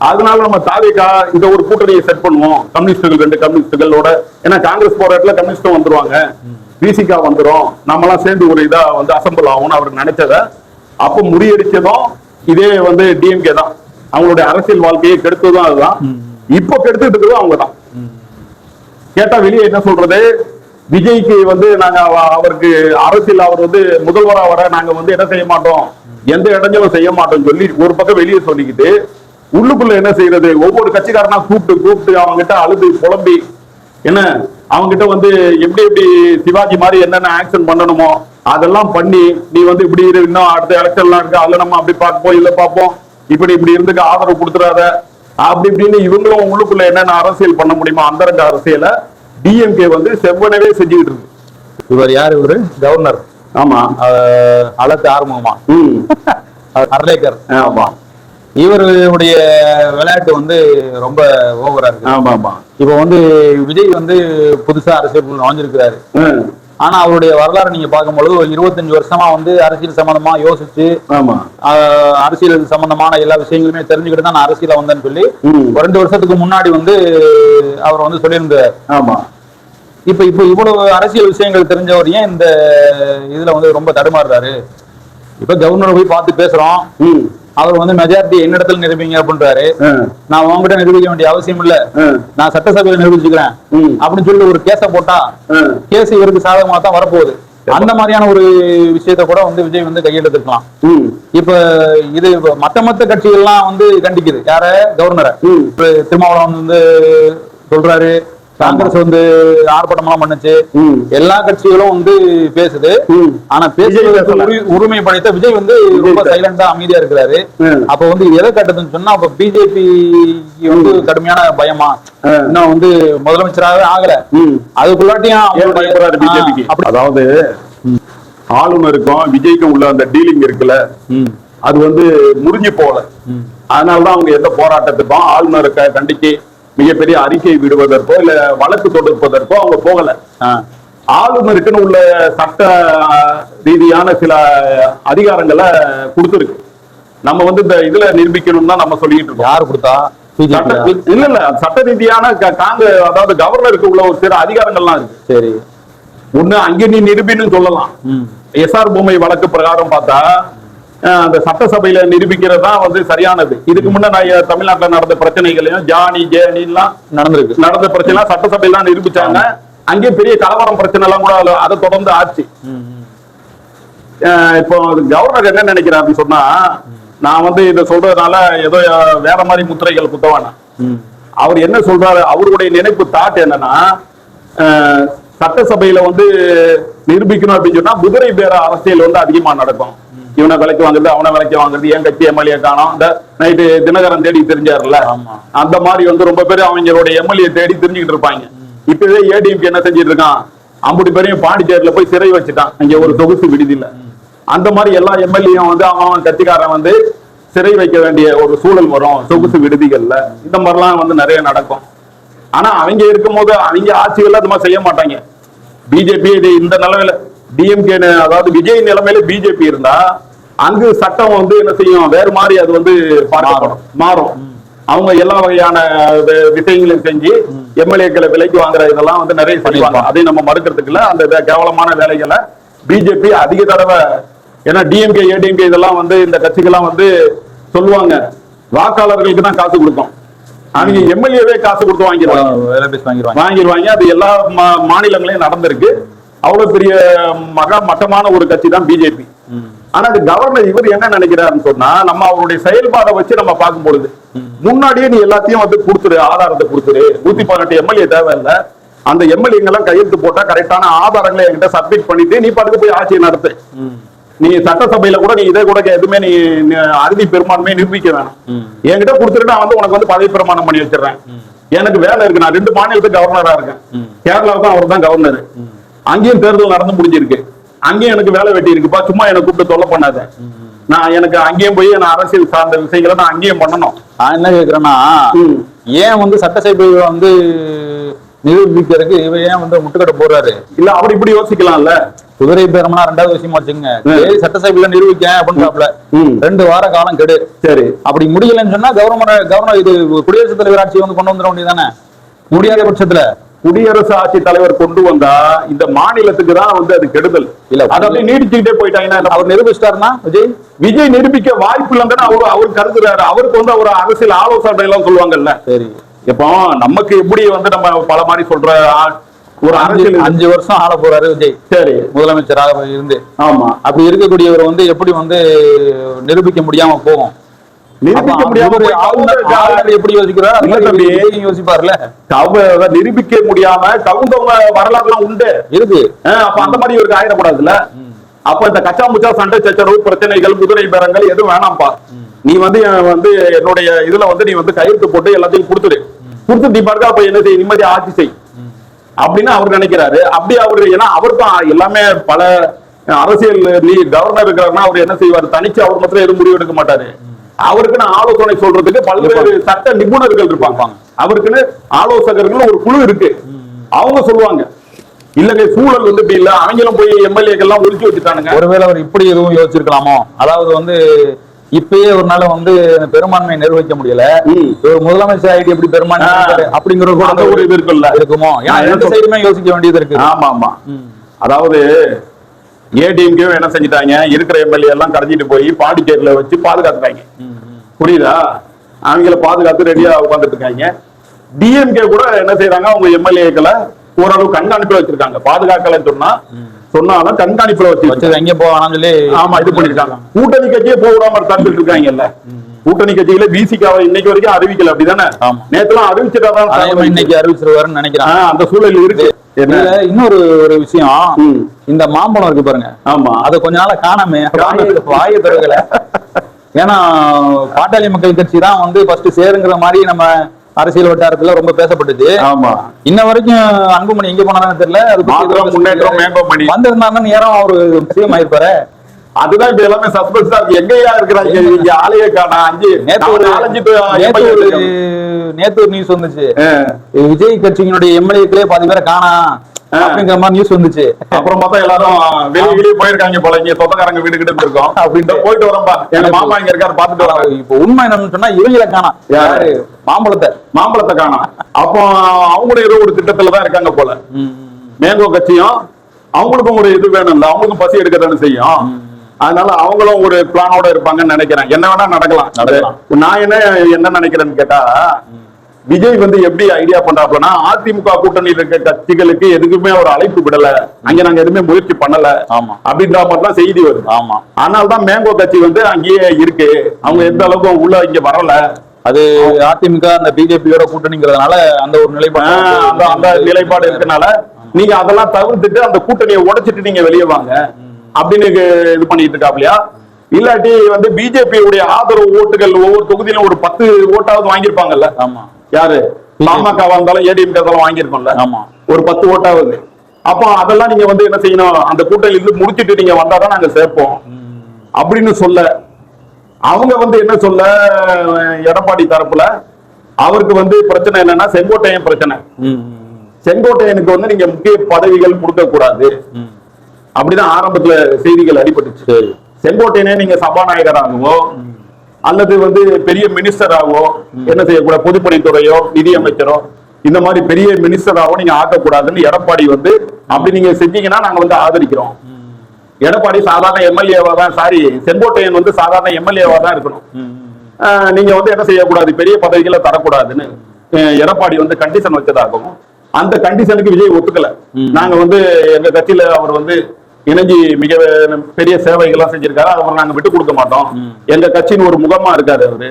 அதனால நம்ம தாவேகா இந்த ஒரு கூட்டணியை செட் பண்ணுவோம், கம்யூனிஸ்டுகள், 2 கம்யூனிஸ்டுகளோட. ஏன்னா காங்கிரஸ் போற இடத்துல கம்யூனிஸ்டும் வந்துருவாங்க, பிசிகா வந்துரும், நம்மளாம் சேர்ந்து ஒரு இதா வந்து அசம்பிள் ஆகும்னு அவருக்கு நினைச்சத அப்ப முறியடிச்சதும் இதே வந்து டிஎம்கே தான். அவங்களுடைய அரசியல் வாழ்க்கையை கெடுத்ததும் அதுதான். இப்ப கெடுத்துட்டு இருக்கிறதும் அவங்கதான். கேட்டா வெளியே என்ன சொல்றது, விஜய்க்கு வந்து நாங்க அவருக்கு அரசியல், அவர் வந்து முதல்வரா வர நாங்க வந்து என்ன செய்ய மாட்டோம், எந்த இடைஞ்சலும் செய்ய மாட்டோம் சொல்லி ஒரு பக்கம் வெளியே சொல்லிக்கிட்டு, உள்ளுக்குள்ள என்ன செய்யறது, ஒவ்வொரு கட்சிக்காரனா கூப்பிட்டு அவங்க கிட்ட அழுது புலம்பி, என்ன அவங்க கிட்ட வந்து எப்படி எப்படி சிவாஜி மாதிரி என்னென்ன ஆக்ஷன் பண்ணணுமோ அதெல்லாம் பண்ணி, நீ வந்து இப்படி இன்னும் அடுத்த எலெக்ஷன்லாம் இருக்கு, அதுல நம்ம அப்படி பார்ப்போம் இல்ல பார்ப்போம், இப்படி இருந்துக்கு ஆதரவு கொடுத்துறாத அப்படி இப்படின்னு இவங்களும் உள்ளுக்குள்ள என்னென்ன அரசியல் பண்ண முடியுமோ அந்தரங்க அரசியலை டிஎம்கே வந்து செவ்வனவே செஞ்சுக்கிட்டு இருக்கு. இவர் யாரு? இவரு கவர்னர். ஆமா, அலத்து ஆறுமுகமா அர்லேக்கர். ஆமா, இவருடைய விளையாட்டு வந்து ரொம்ப ஓவரா இருக்கு. ஆமா ஆமா. இப்ப வந்து விஜய் வந்து புதுசா அரசியல் நுழைஞ்சிருக்கிறாரு. ஆனா அவருடைய வரலாறு நீங்க பார்க்கும்பொழுது ஒரு 25 வருஷமா வந்து அரசியல் சம்பந்தமா யோசிச்சு, அரசியல் சம்பந்தமான எல்லா விஷயங்களுமே தெரிஞ்சுக்கிட்டு தான் நான் அரசியல வந்தேன்னு சொல்லி 2 வருஷத்துக்கு முன்னாடி வந்து அவர் வந்து சொல்லியிருந்தார். ஆமா. இப்ப இவ்வளவு அரசியல் விஷயங்கள் தெரிஞ்சவர் ஏன் இந்த இதுல வந்து ரொம்ப தடுமாறுறாரு? இப்ப கவர்னர் போய் பார்த்து பேசுறோம், அவர் வந்து மெஜாரிட்டி என்னிடத்துல நிரூபிங்க அப்படின்றாரு. நான் உங்ககிட்ட நிரூபிக்க வேண்டிய அவசியம் இல்ல, நான் சட்டசபையில நிரூபிச்சுக்கிறேன் அப்படின்னு சொல்லி ஒரு கேஸ போட்டா கேஸ் இவருக்கு சாதகமா தான் வரப்போகுது. அந்த மாதிரியான ஒரு விஷயத்த கூட வந்து விஜய் வந்து கையெழுத்திருக்கலாம். இப்ப இது மத்த கட்சிகள்லாம் வந்து கண்டிக்குது யார? கவர்னரை. திருமாவளவன் வந்து சொல்றாரு, காங்கிரஸ் வந்து ஆர்ப்பாட்டம் எல்லாம் பண்ணுச்சு, எல்லா கட்சிகளும் வந்து பேசுது. ஆனா பேசுறதுக்கு உரிமை படைத்த விஜய் வந்து ரொம்ப சைலண்டா அமைதியா இருக்கிறாரு. அப்ப வந்து எதை கட்டுதுன்னு சொன்னா, அப்ப பிஜேபி வந்து கடுமையான பயமா, இன்னும் வந்து முதலமைச்சராகவே ஆகல, அதுக்குள்ளாட்டியும். அதாவது ஆளுநருக்கும் விஜய்க்கும் உள்ள அந்த டீலிங் இருக்குல்ல, அது வந்து முறிஞ்சு போகல. அதனாலதான் அவங்க எந்த போராட்டத்துக்கும் ஆளுநருக்கு கண்டிச்சு மிகப்பெரிய அறிக்கை விடுவதற்கோ இல்ல வழக்கு தொடுப்பதற்கோ அவங்க போகல. ஆளுநருக்குன்னு உள்ள சட்ட ரீதியான சில அதிகாரங்களை கொடுத்துருக்கு. நம்ம வந்து இந்த இதுல நிரூபிக்கணும் தான் நம்ம சொல்லிட்டு இருக்கோம். யாரு கொடுத்தா? இல்ல சட்ட ரீதியான அதாவது கவர்னருக்கு உள்ள ஒரு சில அதிகாரங்கள்லாம் இருக்கு. சரி, ஒண்ணு அங்க நீ நிரூபின்னு சொல்லலாம். எஸ்ஆர் பொம்மை வழக்கு பிரகாரம் பார்த்தா அந்த சட்டசபையில நிரூபிக்கிறது தான் வந்து சரியானது. இதுக்கு முன்ன தமிழ்நாட்டில் நடந்த பிரச்சனைகளையும் ஜானி ஜேனி எல்லாம் நடந்த பிரச்சனை சட்டசபையில நிரூபிச்சாங்க. அங்கே பெரிய கலவரம் பிரச்சனை எல்லாம் கூட அதை தொடர்ந்து ஆச்சு. இப்போ கவர்னர் என்ன நினைக்கிறார் அப்படின்னு சொன்னா, நான் வந்து இதை சொல்றதுனால ஏதோ வேற மாதிரி முத்திரைகள் குத்தவானா. அவர் என்ன சொல்றாரு, அவருடைய நினைப்பு தாட் என்னன்னா, சட்டசபையில வந்து நிரூபிக்கணும் அப்படின்னு சொன்னா குதிரை பேர அரசியல் வந்து அதிகமா நடக்கும். இவனை விலைக்கு வாங்குறது, அவனை விலைக்கு வாங்குறது, என் கட்சி எம்எல்ஏ காணும். இந்த நைட்டு தினகரன் தேடி தெரிஞ்சாருல, அந்த மாதிரி வந்து ரொம்ப பேர் அவங்களுடைய எம்எல்ஏ தேடி தெரிஞ்சுக்கிட்டு இருப்பாங்க. இப்பவே ஏடிஎம்கே என்ன செஞ்சிட்டு இருக்கான், 50 பேரையும் பாண்டிச்சேரியில போய் சிறை வச்சுட்டான், அங்க ஒரு சொகுசு விடுதியில. அந்த மாதிரி எல்லா எம்எல்ஏயும் வந்து அவன் கட்சிக்காரன் வந்து சிறை வைக்க வேண்டிய ஒரு சூழல் வரும் சொகுசு விடுதிகள்ல. இந்த மாதிரிலாம் வந்து நிறைய நடக்கும். ஆனா அவங்க இருக்கும்போது அவங்க ஆட்சிகள் அது மாதிரி செய்ய மாட்டாங்க. பிஜேபி இந்த நிலைமையில டிஎம்கே, அதாவது விஜய் நிலைமையில பிஜேபி இருந்தா அங்கு சட்டம் வந்து என்ன செய்யும், வேறு மாதிரி அது வந்து பார்க்கப்படும், மாறும். அவங்க எல்லா வகையான விஷயங்களையும் செஞ்சு எம்எல்ஏக்களை விலைக்கு வாங்குற இதெல்லாம் வந்து நிறைய செய்வாங்க. அதை நம்ம மறுக்கிறதுக்கு இல்ல. அந்த கேவலமான வேலைகளை பிஜேபி அதிக தடவை, ஏன்னா டிஎம்கே ஏடிஎம்கே இதெல்லாம் வந்து இந்த கட்சிகள்லாம் வந்து சொல்லுவாங்க வாக்காளர்களுக்கு தான் காசு கொடுக்கும், அவங்க எம்எல்ஏவே காசு கொடுத்து வாங்கிடுவாங்க. அது எல்லா மாநிலங்களையும் நடந்திருக்கு. அவ்வளவு பெரிய மட்டமான ஒரு கட்சி தான் பிஜேபி. ஆனா அது கவர்னர் இவர் என்ன நினைக்கிறாருன்னு சொன்னா, நம்ம அவருடைய செயல்பாடை வச்சு நம்ம பார்க்கும் பொழுது முன்னாடியே நீ எல்லாத்தையும் வந்து கொடுத்துரு, ஆதாரத்தை கொடுத்துரு. 118 எம்எல்ஏ தேவையில்லை, அந்த எம்எல்ஏங்கெல்லாம் கையெழுத்து போட்டா கரெக்டான ஆதாரங்களை என்கிட்ட சப்மிட் பண்ணிட்டு நீ பாட்டுக்கு போய் ஆட்சியை நடத்து. நீ சட்டசபையில கூட நீ இதை கூட எதுவுமே நீ அறுதி பெரும்பான்மையை நிரூபிக்க வேணாம். என்கிட்ட கொடுத்துட்டு நான் வந்து உனக்கு வந்து பதவி பிரமாணம் பண்ணி வச்சிடறேன். எனக்கு வேலை இருக்கு, நான் 2 மாநிலத்துக்கு கவர்னரா இருக்கேன். கேரளாவுக்கும் அவர் தான் கவர்னர். அங்கேயும் தேர்தல் நடந்து முடிஞ்சிருக்கு, அங்கேயும் எனக்கு வேலை வெட்டி இருக்குப்பா, சும்மா எனக்கு கூப்பிட்டு தொல்லை பண்ணாத. நான் எனக்கு அங்கேயும் போய் நான் அரசியல் சார்ந்த விஷயங்களை நான் அங்கேயும் பண்ணணும். நான் என்ன கேக்குறேன்னா, ஏன் வந்து சட்டசபை வந்து நிரூபிக்கிறதுக்கு இவ ஏன் வந்து முட்டுக்கட்டை போடுறாரு? இல்ல அவர் இப்படி யோசிக்கலாம்ல. குதிரை பேரம்னா 2வது விஷயமா வச்சுங்க, சட்டசபையில நிரூபிக்க அப்படின்றாப்ல 2 வார காலம் கெடு. சரி, அப்படி முடியலன்னு சொன்னா கவர்னர் இது குடியரசுத் தலைவர் ஆட்சி வந்து கொண்டு வந்துட வேண்டியதானே? முடியாத பட்சத்துல குடியரசு ஆட்சி தலைவர் கொண்டு வந்தா இந்த மாநிலத்துக்கு தான் வந்து அது கெடுதல். இல்ல அதை அப்படியே நீடிச்சுக்கிட்டே போயிட்டாங்கன்னா அவர் நிரூபிச்சிட்டாருன்னா விஜய் நிரூபிக்க வாய்ப்பு இல்லைன்னு அவரு கருதுறாரு. அவருக்கு வந்து அவர் அரசியல் ஆலோசனை எல்லாம் சொல்லுவாங்கல்ல. சரி, இப்போ நமக்கு எப்படி வந்து நம்ம பல மாதிரி சொல்ற ஒரு அரசியல் 5 வருஷம் ஆள போறாரு விஜய். சரி, முதலமைச்சராக இருந்து. ஆமா, அப்படி இருக்கக்கூடியவர் வந்து எப்படி வந்து நிரூபிக்க முடியாம போகும்? நிரூபிக்க முடியாம எப்படி யோசிக்கிறார்? யோசிப்பார்ல, நிரூபிக்க முடியாம கவுண்டவங்க வரலாறுலாம் உண்டு இருக்கு. அப்ப அந்த மாதிரி இவருக்கு ஆயிடக்கூடாதுல்ல. அப்ப இந்த கச்சா முச்சா சண்டை சச்சரவு பிரச்சனைகள் குதிரை பேரங்கள் எதுவும் வேணாம்ப்பா. நீ வந்து என்னுடைய இதுல வந்து நீ வந்து கையெழுத்து போட்டு எல்லாத்தையும் கொடுத்துடு. கொடுத்து பாருங்க, அப்ப என்ன செய்ய, நிம்மதியா ஆட்சி செய் அப்படின்னு அவர் நினைக்கிறாரு. அப்படி அவரு, ஏன்னா அவர் தான் எல்லாமே பல அரசியல், நீ கவர்னர் இருக்கிறாருன்னா அவர் என்ன செய்வாரு, தனிச்சு அவர் மாத்திரம் எதுவும் முடிவு எடுக்க மாட்டாரு. அவருக்குன்னு ஆலோசனை சொல்றதுக்கு பல்வேறு சட்ட நிபுணர்கள் இருப்பாங்க. அவருக்குன்னு ஆலோசகர்கள் ஒரு குழு இருக்கு, அவங்க சொல்லுவாங்க. இல்லங்க சூழல் வந்து இப்படி இல்ல, அவங்களும் போய் எம்எல்ஏக்கள் எல்லாம் ஒழிச்சு வச்சுட்டானுங்க. ஒருவேளை அவர் இப்படி எதுவும் யோசிச்சிருக்கலாமோ? அதாவது வந்து இப்பயே ஒரு நாள் வந்து பெரும்பான்மையை நிர்வகிக்க முடியல, ஒரு முதலமைச்சர் ஆயிட்டு எப்படி பெரும்பான்மை அப்படிங்கிற ஒரு இது இருக்குல்ல, இருக்குமோ? ஏன்னா 2 சைடுமே யோசிக்க வேண்டியது இருக்கு. ஆமா ஆமா, அதாவது ஏடிஎம்கே என்ன செஞ்சுட்டாங்க, இருக்கிற எம்எல்ஏ எல்லாம் கடத்திட்டு போய் பாண்டிச்சேரியில வச்சு பாதுகாத்துட்டாங்க. புரியுதா? அவங்கள பாதுகாத்து ரெடியா உட்காந்துட்டு இருக்காங்க. டிஎம்கே கூட என்ன செய்யறாங்க, அவங்க எம்எல்ஏக்களை ஓரளவு கண்காணிப்புல வச்சிருக்காங்க. பாதுகாக்கலன்னு சொன்னாலும் கண்காணிப்புல வச்சு எங்க போவானு சொல்லி ஆமா இது பண்ணிருக்காங்க. கூட்டணி கட்சியே போடாம தடுத்துட்டு இருக்காங்கல்ல. கூட்டணி கட்சிகளை பிசிகாவை இன்னைக்கு வரைக்கும் அறிவிக்கல, அப்படிதானே? நேத்துலாம் அறிவிச்சுட்டாதான் இன்னைக்கு அறிவிச்சிருவாருன்னு நினைக்கிறேன். அந்த சூழல் இருக்கு. இன்னொரு ஒரு விஷயம், இந்த மாம்பழம் இருக்கு பாருங்க. ஆமா, அதை கொஞ்ச நாள காணாம வாய தருகல. ஏன்னா பாட்டாளி மக்கள் கட்சி தான் வந்து ஃபர்ஸ்ட் சேருங்கிற மாதிரி நம்ம அரசியல் வட்டாரத்துல ரொம்ப பேசப்பட்டுச்சு. ஆமா, இன்ன வரைக்கும் அன்புமணி எங்க போனாலும் தெரியல. அது முன்னேற்றம் வந்திருந்தாருன்னு நேரம் அவரு சிஎம் ஆயிருப்பாரு. அதுதான் இப்ப எல்லாமே சஸ்பென்ஸா இருக்கு. எங்கயா இருக்கிறாங்க இங்க ஆளையே காணா. நேத்து ஒரு நியூஸ் வந்துச்சு, விஜய் கட்சியினுடைய எம்எல்ஏக்களே பாதி பேரை காணா அப்படிங்கிற மாதிரி நியூஸ் வந்துச்சு. அப்புறம் பார்த்தா எல்லாரும் வெளியே போயிருக்காங்க போல, இங்க சொந்தக்காரங்க வீடு கிட்ட இருக்கோம் அப்படின்ட்டு போயிட்டு வரம்பா. எங்க மாமா இங்க இருக்காரு பாத்துட்டு வராங்க. இப்ப உண்மை என்னன்னு சொன்னா இவங்களை காணா, யாரு மாம்பழத்தை காணா. அப்போ அவங்களும் ஏதோ ஒரு திட்டத்துலதான் இருக்காங்க போல. மேங்கோ கட்சியும் அவங்களுக்கும் ஒரு இது வேணும்ல, அவங்களுக்கும் பசி எடுக்க தானே செய்யும். அதனால அவங்களும் ஒரு பிளானோட இருப்பாங்கன்னு நினைக்கிறேன். என்ன வேணா நடக்கலாம். நான் என்ன நினைக்கிறேன்னு கேட்டா, விஜய் வந்து எப்படி ஐடியா பண்றாப்லன்னா, அதிமுக கூட்டணியில் இருக்க கட்சிகளுக்கு எதுக்குமே ஒரு அழைப்பு விடல, அங்க நாங்க எதுவுமே முயற்சி பண்ணல அப்படின்ற மாதிரிலாம் செய்தி வருது. ஆமா, அதனாலதான் மேங்கோ கட்சி வந்து அங்கேயே இருக்கு. அவங்க எந்த அளவுக்கு உள்ள இங்க வரல. அது அதிமுக அந்த பிஜேபியோட கூட்டணிங்கிறதுனால அந்த ஒரு நிலைப்பாடு, அந்த நிலைப்பாடு இருக்கனால நீங்க அதெல்லாம் தவிர்த்துட்டு அந்த கூட்டணியை உடைச்சிட்டு நீங்க வெளியே வாங்க அப்படின்னு இது பண்ணிட்டு இருக்காப்லையா? இல்லாட்டி வந்து பிஜேபி உடைய ஆதரவு ஓட்டுகள் ஒவ்வொரு தொகுதியிலும் ஒரு 10 ஓட்டாவது வாங்கியிருப்பாங்கல்ல. ஆமா, யாரு பாமக இருந்தாலும் ஏடிஎம்கே வாங்கியிருக்கோம்ல. ஆமா, ஒரு 10 ஓட்டாவது. அப்போ அதெல்லாம் நீங்க வந்து என்ன செய்யணும், அந்த கூட்டணி இருந்து முடிச்சிட்டு நீங்க வந்தாதான் நாங்க சேர்ப்போம் அப்படின்னு சொல்ல. அவங்க வந்து என்ன சொல்ல, எடப்பாடி தரப்புல அவருக்கு வந்து பிரச்சனை என்னன்னா செங்கோட்டையன் பிரச்சனை. செங்கோட்டையனுக்கு வந்து நீங்க முக்கிய பதவிகள் கொடுக்க கூடாது அப்படிதான் ஆரம்பத்துல செய்திகள் அடிபட்டுச்சு. செங்கோட்டையனே நீங்க சபாநாயகராகவோ அல்லது வந்து பெரிய மினிஸ்டராகவோ என்ன செய்யக்கூடாது, பொதுப்பணித்துறையோ நிதியமைச்சரோ இந்த மாதிரி பெரிய மினிஸ்டராகவோ நீங்க ஆக்கக்கூடாதுன்னு எடப்பாடி வந்து, அப்படி நீங்க செஞ்சீங்கன்னா நாங்க வந்து ஆதரிக்கிறோம். எடப்பாடி சாதாரண எம்எல்ஏவா தான், சாரி செங்கோட்டையன் வந்து சாதாரண எம்எல்ஏவா தான் இருக்கணும். நீங்க வந்து என்ன செய்யக்கூடாது, பெரிய பதவிகளை தரக்கூடாதுன்னு எடப்பாடி வந்து கண்டிஷன் வச்சதாகவும், அந்த கண்டிஷனுக்கு விஜய் ஒத்துக்கல. நாங்க வந்து எங்க கட்சியில அவர் வந்து இணைஞ்சி மிக பெரிய சேவைகள்லாம் செஞ்சிருக்காரு, அவர் நாங்க விட்டு கொடுக்க மாட்டோம், எங்க கட்சியின் ஒரு முகமா இருக்காரு அவரு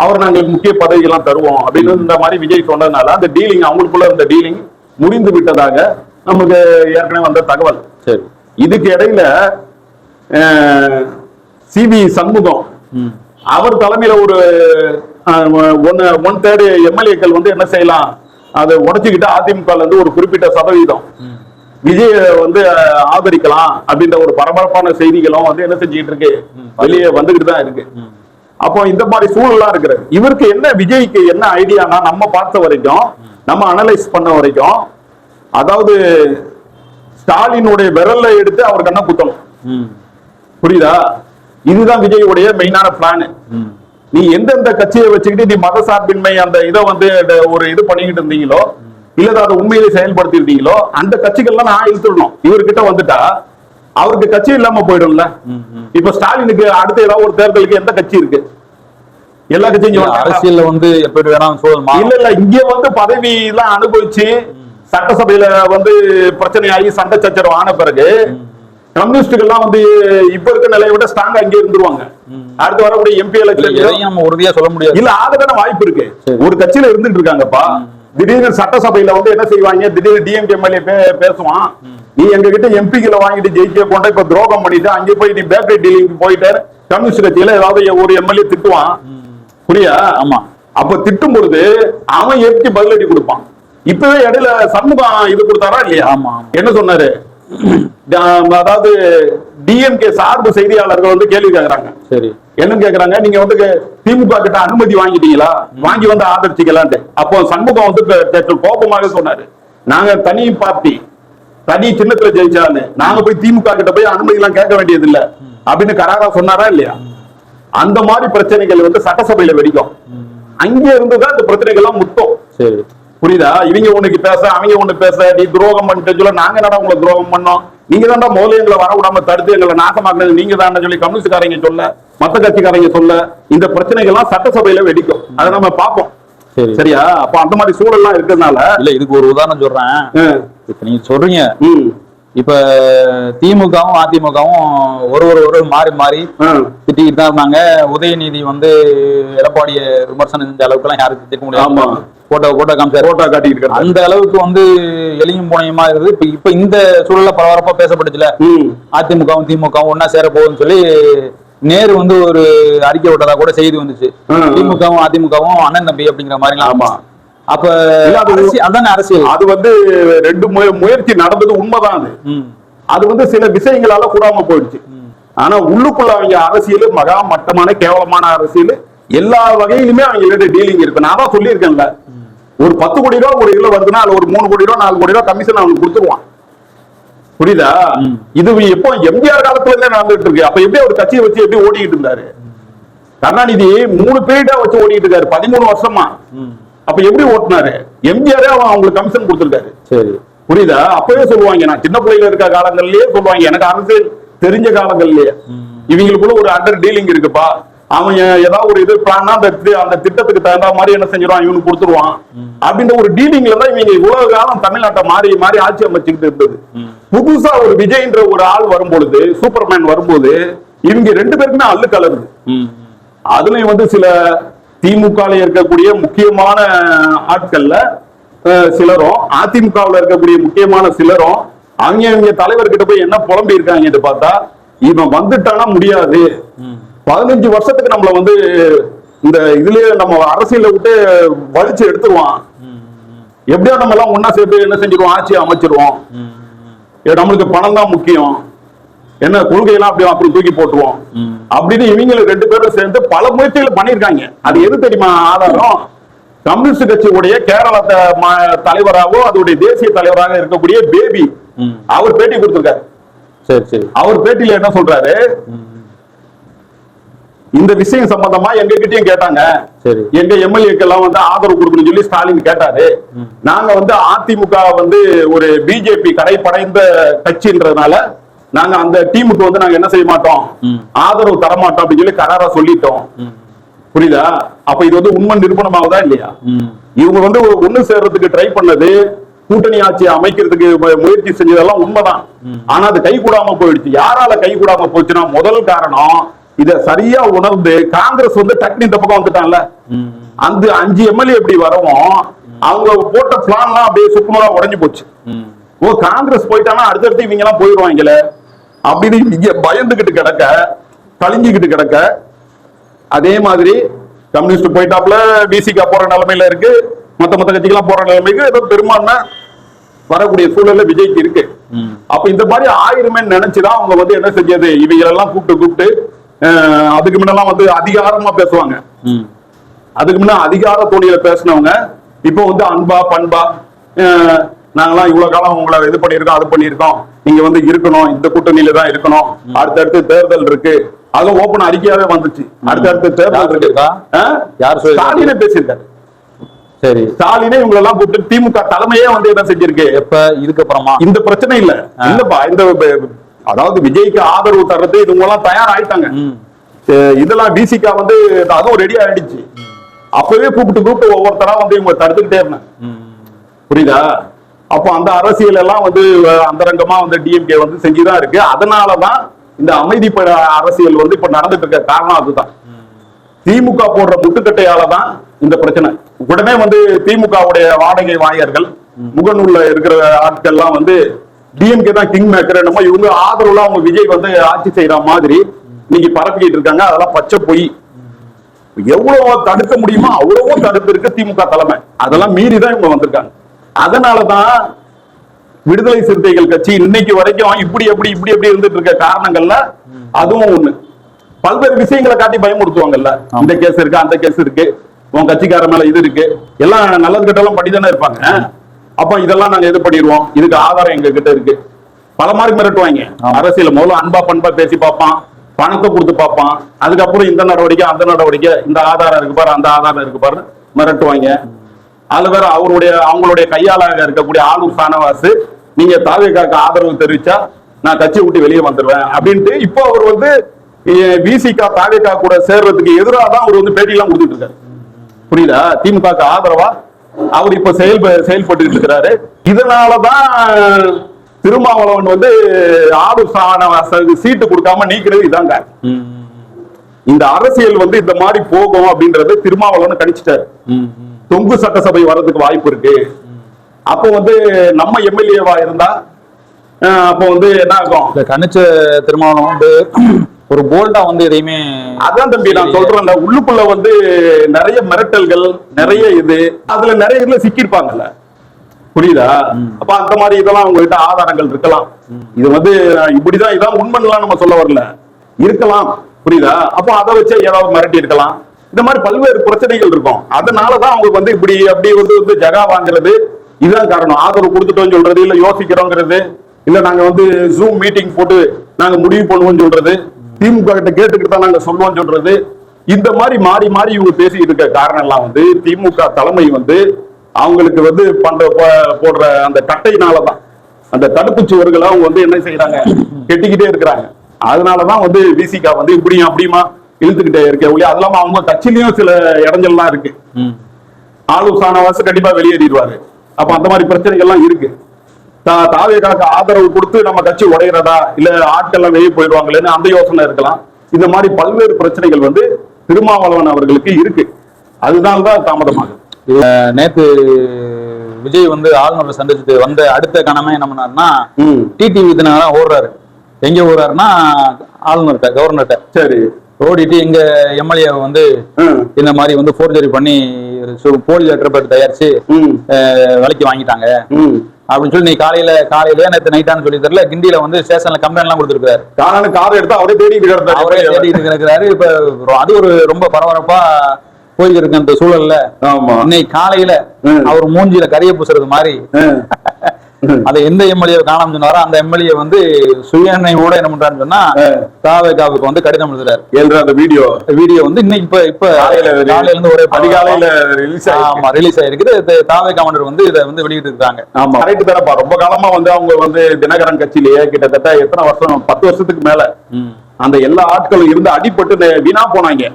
அவர் நாங்களுக்கு முக்கிய பதவிகள்லாம் தருவோம் அப்படின்னு இந்த மாதிரி விஜய் சொன்னதுனால அந்த டீலிங் அவங்களுக்குள்ள இருந்த டீலிங் முடிந்து விட்டதாக நமக்கு ஏற்கனவே வந்த தகவல். சரி, இதுக்கு இடையில சிவி சண்முகம் அவர் தலைமையில ஒரு 1/3 எம்எல்ஏக்கள் வந்து என்ன செய்யலாம், அதை உடைச்சுக்கிட்டு அதிமுக இருந்து ஒரு குறிப்பிட்ட சதவீதம் விஜய வந்து ஆதரிக்கலாம் அப்படின்ற ஒரு பரபரப்பான செய்திகளும் வந்து என்ன செஞ்சுக்கிட்டு இருக்கு, வெளியே வந்துகிட்டு தான் இருக்கு. அப்போ இந்த மாதிரி சூழல்லாம் இருக்கிறது. இவருக்கு என்ன, விஜய்க்கு என்ன ஐடியானா, நம்ம பார்த்த வரைக்கும், நம்ம அனலைஸ் பண்ண வரைக்கும், அதாவது ஸ்டாலினுடைய விரல்ல எடுத்து அவர் கண்ண குத்தணும். புரியுதா? இதுதான் விஜயுடைய மெயினான பிளான். நீ எந்தெந்த கட்சியை வச்சுக்கிட்டு நீ மத சார்பின்மை அந்த இதை வந்து ஒரு இது பண்ணிக்கிட்டு இருந்தீங்களோ, இல்ல அதை உண்மையிலே செயல்படுத்தி இருந்தீங்களோ, அந்த கட்சிகள்லாம் நான் இழுத்துடணும். இவர்கிட்ட வந்துட்டா அவருக்கு கட்சி இல்லாம போயிடும்ல. இப்ப ஸ்டாலினுக்கு அடுத்த ஏதாவது ஒரு தேர்தலுக்கு எந்த கட்சி இருக்கு? எல்லா கட்சியும் அரசியல்ல வந்து எப்படி வேணாம் இல்ல இல்ல, இங்க வந்து பதவி எல்லாம் அனுபவிச்சு சட்டசபையில வந்து பிரச்சனை ஆகி சண்டை சச்சரவு ஆன பிறகு கம்யூனிஸ்டுகள்லாம் வந்து இப்ப இருக்க நிலையை விட ஸ்ட்ராங்கா இங்கே இருந்துருவாங்க. அடுத்து வரக்கூடிய எம்பி எலெக்ஷன் நம்ம உறுதியா சொல்ல முடியாது. இல்ல, அதுக்கான வாய்ப்பு இருக்கு. ஒரு கட்சியில இருந்துட்டு இருக்காங்கப்பா, திடீர்னு சட்டசபையில வந்து என்ன செய்வாங்க, திடீர்னு டிஎம்கே எம்எல்ஏ பேசுவான், நீ எங்க கிட்ட எம்பிக்களை வாங்கிட்டு ஜெயிக்க கொண்ட இப்ப துரோகம் பண்ணிட்டு அங்கே போய் நீ பேக்கரி டீலிங் போயிட்டு கம்யூனிஸ்ட் கட்சியில ஏதாவது ஒரு எம்எல்ஏ திட்டுவான். புரியா? ஆமா. அப்ப திட்டும் பொழுது அவன் எப்படி பதிலடி கொடுப்பான். இப்பவே இடையில சண்முகம் இது கொடுத்தாரா இல்லையா? ஆமா. என்ன சொன்னாரு, அதாவது டிஎம்கே சார்பு செய்தியாளர்கள் வந்து கேள்வி கேட்கறாங்க. சரி, என்ன கேக்குறாங்க, நீங்க வந்து திமுக கிட்ட அனுமதி வாங்கிட்டீங்களா, வாங்கி வந்து ஆதரிச்சிக்கலான்ட்டு. அப்போ சண்முகம் வந்து கோபமாக சொன்னாரு, நாங்க தனி பார்ட்டி தனி சின்னத்துல ஜெயிச்சாலும் நாங்க போய் திமுக கிட்ட போய் அனுமதி எல்லாம் கேட்க வேண்டியது இல்ல அப்படின்னு கராரா சொன்னாரா இல்லையா? அந்த மாதிரி பிரச்சனைகள் வந்து சட்டசபையில வெடிக்கும். அங்கே இருந்துதான் இந்த பிரச்சனைகள் எல்லாம் முத்தம். சரி, புரியுதா? இவங்க ஒண்ணுக்கு பேச அவங்க ஒண்ணு பேச, நீ துரோகம் பண்ணிட்டு சொல்ல, நாங்க என்னடா உங்களை துரோகம் பண்ணோம், நீங்க தான்டா முதல்ல எங்களை வர விடாம தடுத்து எங்களை நாசமாக்குறது நீங்க தான் சொல்லி கம்யூனிஸ்ட்காரங்க சொல்ல, மத்த கட்சிக்காரங்க சொல்ல, இந்த பிரச்சனைகள் எல்லாம் சட்டசபையில வெடிக்கும். அதை நம்ம பார்ப்போம். சரியா? அப்ப அந்த மாதிரி சூழல்லாம் இருக்கிறதுனால இல்ல, இதுக்கு ஒரு உதாரணம் சொல்றேன். இப்ப நீங்க சொல்றீங்க, இப்ப திமுகவும் அதிமுகவும் ஒரு மாறி மாறி திட்டிக்கிட்டு தான் இருந்தாங்க. உதயநிதி வந்து எடப்பாடியை விமர்சனம் செஞ்ச அளவுக்கு எல்லாம் யாருக்கு திட்ட முடியாது. போட்டோ காட்டிட்டு அந்த அளவுக்கு வந்து எளியும் போனையுமா இருக்குது. இப்ப இந்த சூழல்ல பரபரப்பா பேசப்பட்டுச்சுல, அதிமுகவும் திமுகவும் ஒன்னா சேர போகுதுன்னு சொல்லி நேரு வந்து ஒரு அறிக்கை விட்டதா கூட செய்தி வந்துச்சு. திமுகவும் அதிமுகவும் அண்ணன் தம்பி அப்படிங்கிற மாதிரி. ஆமா. அப்ப அதான அரசியல். அது வந்து ரெண்டு முயற்சி நடந்தது உண்மைதான். அது வந்து சில விஷயங்களால கூடாம போயிடுச்சு. ஆனா உள்ளுக்குள்ள அவங்க அரசியல் மகா மட்டமான கேவலமான அரசியல், எல்லா வகையிலுமே அவங்க டீலிங் இருக்கு. நான் தான் சொல்லியிருக்கேன்ல, ஒரு 10 கோடி ரூபா ஒரு இதுல வருதுன்னா அது ஒரு 3 கோடி ரூபா 4 கோடி ரூபா கமிஷன் அவனுக்கு கொடுத்துருவான். புரியுதா? இது எப்போ எம்ஜிஆர் காலத்துல இருந்தே நடந்துட்டு இருக்கு. அப்ப எப்படி ஒரு கட்சியை வச்சு எப்படி ஓடிட்டு இருந்தாரு கருணாநிதி? 3 பீரியடா வச்சு ஓடிட்டு இருக்காரு 13 வருஷமா. அப்ப எப்படி ஓட்டினாரு? எம்ஜிஆரே அவங்களுக்கு கமிஷன் கொடுத்திருக்காரு. சரி, புரியுதா? அப்பவே சொல்லுவாங்க, நான் சின்ன பிள்ளைல இருக்க காலங்கள்லயே சொல்லுவாங்க, எனக்கு அரசியல் தெரிஞ்ச காலங்கள்லயே இவங்களுக்குள்ள ஒரு அண்டர் டீலிங் இருக்குப்பா, அவன் ஏதாவது ஒரு இது பிளான்னா அந்த திட்டத்துக்கு தகுந்த மாதிரி என்ன செஞ்சிருவான், இவனுக்கு கொடுத்துருவான் அப்படின்ற ஒரு டீலிங்ல தான் இவங்க இவ்வளவு காலம் தமிழ்நாட்டை மாறி மாறி ஆட்சி அமைச்சுக்கிட்டு இருந்தது. புதுசா ஒரு விஜய்ன்ற ஒரு ஆள் வரும்பொழுது, சூப்பர்மேன் வரும்போது, இவங்க 2 பேருக்குமே அல்லு கலருது. அதுலயும் வந்து சில திமுக இருக்கக்கூடிய முக்கியமான ஆட்கள்ல சிலரும், அதிமுகவில் இருக்கக்கூடிய முக்கியமான சிலரும் அவங்க தலைவர்கிட்ட போய் என்ன புலம்பி இருக்காங்க பார்த்தா, இவன் வந்துட்டானா முடியாது, 15 வருஷத்துக்கு நம்மள வந்து இந்த இதுலயே நம்ம அரசியல விட்டு வலிச்சு எடுத்துருவான், எப்படியோ நம்ம எல்லாம் ஒன்னா சேர்த்து என்ன செஞ்சிருவோம், ஆட்சி அமைச்சிருவோம், நம்மளுக்கு பணம் தான் முக்கியம், என்ன கொள்கையெல்லாம் அப்படி தூக்கி போட்டுருவோம் அப்படின்னு இவங்க 2 பேரும் சேர்ந்து பல முயற்சிகள் பண்ணிருக்காங்க. அது எது தெரியுமா ஆதாரம்? கம்யூனிஸ்ட் கட்சியுடைய கேரள தலைவராகவோ அதோடைய தேசிய தலைவராக இருக்கக்கூடிய பேபி அவர் பேட்டி கொடுத்திருக்காரு. சரி சரி. அவர் பேட்டியில என்ன சொல்றாரு, இந்த விஷயம் சம்பந்தமா எங்க கிட்டயும் கேட்டாங்க, எங்க எம்எல்ஏக்கு எல்லாம் வந்து ஆதரவு கொடுக்கணும்னு சொல்லி ஸ்டாலின் கேட்டாரு. நாங்க வந்து அதிமுக வந்து ஒரு பிஜேபி கடைப்படைந்த கட்சின்றதுனால நாங்க அந்த டீமுக்கு வந்து நாங்க என்ன செய்ய மாட்டோம், ஆதரவு தர மாட்டோம் அப்படின்னு சொல்லி கராரா சொல்லிட்டோம். புரியுதா? அப்ப இது வந்து உண்மை நிரூபணமாகுதா இல்லையா? இவங்க வந்து ஒண்ணு சேர்றதுக்கு ட்ரை பண்ணது, கூட்டணி ஆட்சி அமைக்கிறதுக்கு முயற்சி செஞ்சதெல்லாம் உண்மைதான். ஆனா அது கை கூடாம போயிடுச்சு. யாரால கை கூடாம போச்சுன்னா, முதல் காரணம் இத சரியா உணர்ந்து காங்கிரஸ் வந்து டக்குனு இந்த பக்கம் வந்துட்டான்ல, அந்த 5 எம்எல்ஏ எப்படி வரவும் அவங்க போட்ட பிளான்லாம் அப்படியே சுக்குநூறா உடைஞ்சு போச்சு. ஓ காங்கிரஸ் போயிட்டானா அடுத்தடுத்து இவங்க எல்லாம் போயிடுவாங்கல அப்படின்னு இங்க பயந்துகிட்டு கிடக்க, கலிஞ்சுக்கிட்டு கிடக்க, அதே மாதிரி கம்யூனிஸ்ட் போயிட்டாப்ல, பிசிகா போற நிலைமையில இருக்கு, மத்த கட்சிகள்லாம் போற நிலைமைக்கு ஏதோ பெரும்பான்மை வரக்கூடிய சூழல்ல விஜய்க்கு இருக்கு. அப்ப இந்த மாதிரி ஆயிருமே நினைச்சுதான் அவங்க வந்து என்ன செஞ்சது, இவைகளெல்லாம் கூப்பிட்டு அதுக்கு முன்னெல்லாம் வந்து அதிகாரமா பேசுவாங்க. அதுக்கு முன்ன அதிகார தோணியில பேசினவங்க இப்போ வந்து அன்பா பண்பா, நாங்கெல்லாம் இவ்வளவு காலம் உங்களை இது பண்ணிருக்கோம் அது பண்ணிருக்கோம், நீங்க வந்து இருக்கணும், இந்த கூட்டணியில தான் இருக்கணும், அடுத்தடுத்து தேர்தல் இருக்கு, அதுவும் ஓபன் அறிக்கையாவே வந்துச்சு, அடுத்தடுத்து தேர்தல் இருக்கு. ஸ்டாலினே பேசியிருக்காரு. சரி, ஸ்டாலினே இவங்க எல்லாம் கூப்பிட்டு திமுக தலைமையே வந்து என்ன செஞ்சிருக்கு, எப்ப இதுக்கு அப்புறமா இந்த பிரச்சனை இல்ல இல்லப்பா, இந்த அதாவது விஜய்க்கு ஆதரவு தர்றது இவங்க எல்லாம் தயாராயிட்டாங்க. இதெல்லாம் பிசிகா வந்து அதுவும் ரெடி ஆயிடுச்சு. அப்பவே கூப்பிட்டு ஒவ்வொருத்தரா வந்து இவங்க தடுத்துக்கிட்டே இருந்தாங்க. புரியுதா? அப்போ அந்த அரசியல் எல்லாம் வந்து அந்தரங்கமா வந்து டிஎம்கே வந்து செஞ்சுதான் இருக்கு. அதனாலதான் இந்த அமைதி அரசியல் வந்து இப்ப நடந்துட்டு இருக்க காரணம் அதுதான். திமுக போடுற முட்டுக்கட்டையாலதான் இந்த பிரச்சனை. உடனே வந்து திமுகவுடைய வாடகை வாயர்கள், முகநூல்ல இருக்கிற ஆட்கள் எல்லாம் வந்து டிஎம்கே தான் கிங் மேக்கர், என்னமோ இவங்க ஆதரவுல அவங்க விஜய் வந்து ஆட்சி செய்யற மாதிரி இன்னைக்கு பரப்பிக்கிட்டு இருக்காங்க. அதெல்லாம் பச்சை பொய். எவ்வளவு தடுக்க முடியுமோ அவ்வளவோ தடுப்பு இருக்கு திமுக தலைமை. அதெல்லாம் மீறிதான் இவங்க வந்திருக்காங்க. அதனாலதான் விடுதலை சிறுத்தைகள் கட்சி இன்னைக்கு வரைக்கும் இப்படி இருந்துட்டு இருக்க காரணங்கள்ல அதுவும் ஒண்ணு. பல்வேறு விஷயங்களை காட்டி பயமுறுத்துவாங்கல்ல, இந்த கேஸ் இருக்கு அந்த கேஸ் இருக்கு, உன் கட்சிக்கார மேல இது இருக்கு, எல்லாம் நல்லது கிட்டெல்லாம் பண்ணிதானே இருப்பாங்க. அப்ப இதெல்லாம் நாங்க எது பண்ணிடுவோம், இதுக்கு ஆதாரம் எங்க கிட்ட இருக்கு, பல மாதிரி மிரட்டுவாங்க. அரசியல் முதல்ல அன்பா பண்பா பேசி பார்ப்பான், பணத்தை கொடுத்து பார்ப்பான், அதுக்கப்புறம் இந்த நடவடிக்கை அந்த நடவடிக்கை, இந்த ஆதாரம் இருக்கு பாரு அந்த ஆதாரம் இருக்கு பாரு மிரட்டுவாங்க. அதுல வேற அவங்களுடைய கையாளாக இருக்கக்கூடிய ஆளூர் சானவாசு, நீங்க தாவேகாக்கு ஆதரவு தெரிவிச்சா நான் கட்சியை விட்டு வெளியே வந்துடுவேன் அப்படின்ட்டு இப்போ அவர் வந்து விசிகா தாவேகா கூட சேர்றதுக்கு எதிராக தான் அவர் வந்து பேட்டி எல்லாம் கொடுத்துட்டு இருக்காரு. புரியுதா? திமுக ஆதரவா அவர் இப்ப செயல்பட்டு இருக்கிறாரு. இதனாலதான் திருமாவளவன் வந்து ஆளூர் சானவாசுக்கு சீட்டு கொடுக்காம நீக்கிறது இதாங்க. இந்த அரசியல் வந்து இந்த மாதிரி போகும் அப்படின்றது திருமாவளவன் கணிச்சிட்டாரு. தொங்கு சட்டசபை வர்றதுக்கு வாய்ப்பு இருக்கு. அப்போ வந்து நம்ம எம்எல்ஏவா இருந்தா அப்போ வந்து என்ன ஆகும், கணிச்ச திருமாவளவன் வந்து ஒரு போல்டா வந்து எதையுமே, அதான் தம்பி நான் சொல்றேன், உள்ளுக்குள்ள வந்து நிறைய மிரட்டல்கள், நிறைய இது, அதுல நிறைய இதுல சிக்கிருப்பாங்கல்ல. புரியுதா? அப்ப அந்த மாதிரி இதெல்லாம் உங்ககிட்ட ஆதாரங்கள் இருக்கலாம். இது வந்து இப்படிதான் இதான் உண்மைலாம் நம்ம சொல்ல வரல, இருக்கலாம். புரியுதா? அப்போ அதை வச்சு ஏதாவது மிரட்டி இருக்கலாம். இந்த மாதிரி பல்வேறு பிரச்சனைகள் இருக்கும். அதனாலதான் அவங்க வந்து இப்படி அப்படி வந்து ஜகா வாங்குறது இதுதான் காரணம். ஆதரவு கொடுத்துட்டோம்னு சொல்றது, இல்ல யோசிக்கிறோங்கிறது, இல்ல நாங்க வந்து ஜூம் மீட்டிங் போட்டு நாங்க முடிவு பண்ணுவோம்னு சொல்றது, திமுக கிட்ட கேட்டுக்கிட்டு தான் நாங்க சொல்லுவோம் சொல்றது, இந்த மாதிரி மாறி மாறி இவங்க பேசிட்டு இருக்க காரணம் எல்லாம் வந்து திமுக தலைமை வந்து அவங்களுக்கு வந்து போடுற அந்த கட்டையினாலதான், அந்த தடுப்பு சுவர்களை அவங்க வந்து என்ன செய்யறாங்க, கெட்டிக்கிட்டே இருக்கிறாங்க. அதனாலதான் வந்து விசிகா வந்து இப்படியும் அப்படியுமா இழுத்துக்கிட்டே இருக்க ஒளி. அது இல்லாம அவங்க கட்சியிலயும் சில இடங்கள்லாம் இருக்கு. ஆளூர் சானவாசு கண்டிப்பா வெளியேறிடுவாரு. அப்ப அந்த மாதிரி பிரச்சனைகள் எல்லாம் இருக்கு. தாவேகாக்கு ஆதரவு கொடுத்து நம்ம கட்சி உடையிறதா, இல்ல ஆட்கள் எல்லாம் வெளியே போயிடுவாங்களேன்னு அந்த யோசனை இருக்கலாம். இந்த மாதிரி பல்வேறு பிரச்சனைகள் வந்து திருமாவளவன் அவர்களுக்கு இருக்கு. அதனால்தான் தாமதமாகுது. நேத்து விஜய் வந்து ஆளுநரை சந்திச்சுட்டு வந்த அடுத்த கணமே என்ன பண்ணாருன்னா, டிடிவி தினகரன் ஓடுறாரு. எங்க ஓடுறாருன்னா ஆளுநர்கிட்ட, கவர்னர்கிட்ட. சரி, ஓடிட்டு எங்க எம்எல்ஏ வந்து இந்த மாதிரி வந்து போர்ஜரி பண்ணி போலி லெட்டர் பேர் தயாரிச்சு விலைக்கு வாங்கிட்டாங்க அப்படின்னு சொல்லி, நீ காலையில நேற்று நைட்டான்னு சொல்லி தெரியல, கிண்டியில வந்து ஸ்டேஷன்ல கம்ப்ளைண்ட் எல்லாம் கொடுத்துருக்காரு. கார் எடுத்து அவரே தேடிட்டு இருக்கிறாரு. இப்ப அது ஒரு ரொம்ப பரபரப்பா போயிட்டு இருக்கு அந்த சூழல்ல. இன்னைக்கு காலையில அவர் மூஞ்சியில கரிய பூசுறது மாதிரி அதை எந்த எம்எல்ஏ காணாம சொன்னாரோ அந்த எம்எல்ஏ வந்து சுயநினைவோட என்ன பண்றான்னு சொன்னா தாவேகாவுக்கு வந்து கடிதம் எழுதுறாரு. அந்த வீடியோ வந்து இன்னைக்கு இப்ப காலையில இருந்து ஒரே அதிகாலையில ரிலீஸ் ஆயிருக்கு. தாவேகா மன்னர் வந்து இதை வந்து வெளியிட்டு இருக்காங்க. ஆமா, கரெக்ட் தானப்பா. ரொம்ப காலமா வந்து அவங்க வந்து தினகரன் கட்சியிலேயே கிட்டத்தட்ட எத்தனை வருஷம், 10 வருஷத்துக்கு மேல அந்த எல்லா ஆட்களும் இருந்து அடிபட்டு வீணா போனாங்க.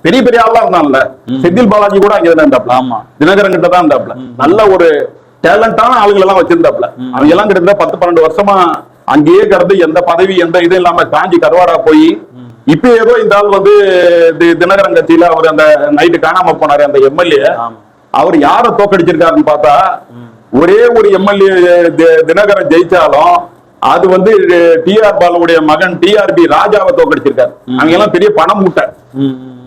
பெரிய பெரிய ஆள்லாம் இருந்தாங்கல்ல, செந்தில் பாலாஜி கூட அங்கதான் இருந்தாப்ல. ஆமா, தினகரன் கிட்ட தான் இருந்தாப்ல. நல்ல ஒரு டேலண்டான ஆளுகள் எல்லாம் வச்சிருந்தாப்ல. அவங்க எல்லாம் கிட்ட 10-12 வருஷமா அங்கேயே கிடந்து எந்த பதவி எந்த இது இல்லாம காஞ்சி கருவாடா போய் இப்ப ஏதோ இந்த ஆள் வந்து தினகரன் கட்சியில அவர் அந்த நைட்டு காணாம போனாரு அந்த எம்எல்ஏ, அவர் யார தோக்கடிச்சிருக்காருன்னு பார்த்தா ஒரே ஒரு எம்எல்ஏ தினகரன் ஜெயிச்சாலும் அது வந்து டிஆர் பாலுடைய மகன் டிஆர்பி ராஜாவை தோக்கடிச்சிருக்காரு. அவங்க எல்லாம் பெரிய பண மூட்டை,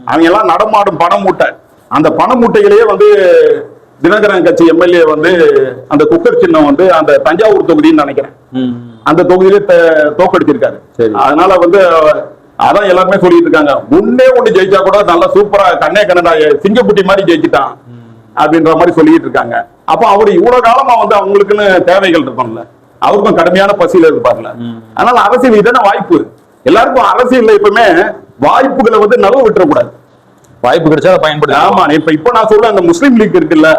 அவங்க எல்லாம் நடமாடும் பண மூட்டை. அந்த பண மூட்டைகளையே வந்து தினகரன் கட்சி எம்எல்ஏ வந்து அந்த குக்கர் சின்னம் வந்து அந்த தஞ்சாவூர் தொகுதின்னு நினைக்கிறேன், அந்த தொகுதியிலே தோக்கடிச்சிருக்காரு. அதனால வந்து அதான் எல்லாருமே சொல்லிட்டு இருக்காங்க, ஒன்னே ஒண்ணு ஜெயிச்சா கூட நல்லா சூப்பரா கண்ணே கண்ணடா சிங்கப்புட்டி மாதிரி ஜெயிச்சுட்டான் அப்படின்ற மாதிரி சொல்லிட்டு இருக்காங்க. அப்ப அவரு இவ்வளவு காலமா வந்து அவங்களுக்குன்னு தேவைகள் இருக்கும்ல, அவருக்கும் கடுமையான பசியில இருப்பார்ல. அதனால அரசியல் இதான வாய்ப்பு. எல்லாருக்கும் அரசியல் எப்பவுமே வாய்ப்புகளை வந்து நழுவ விட்டுறக்கூடாது. வாய்ப்பு கிடைச்சா பயன்படுத்த. ஆமா, இப்ப நான் சொல்றேன், அந்த முஸ்லீம் லீக் இருக்குல்ல,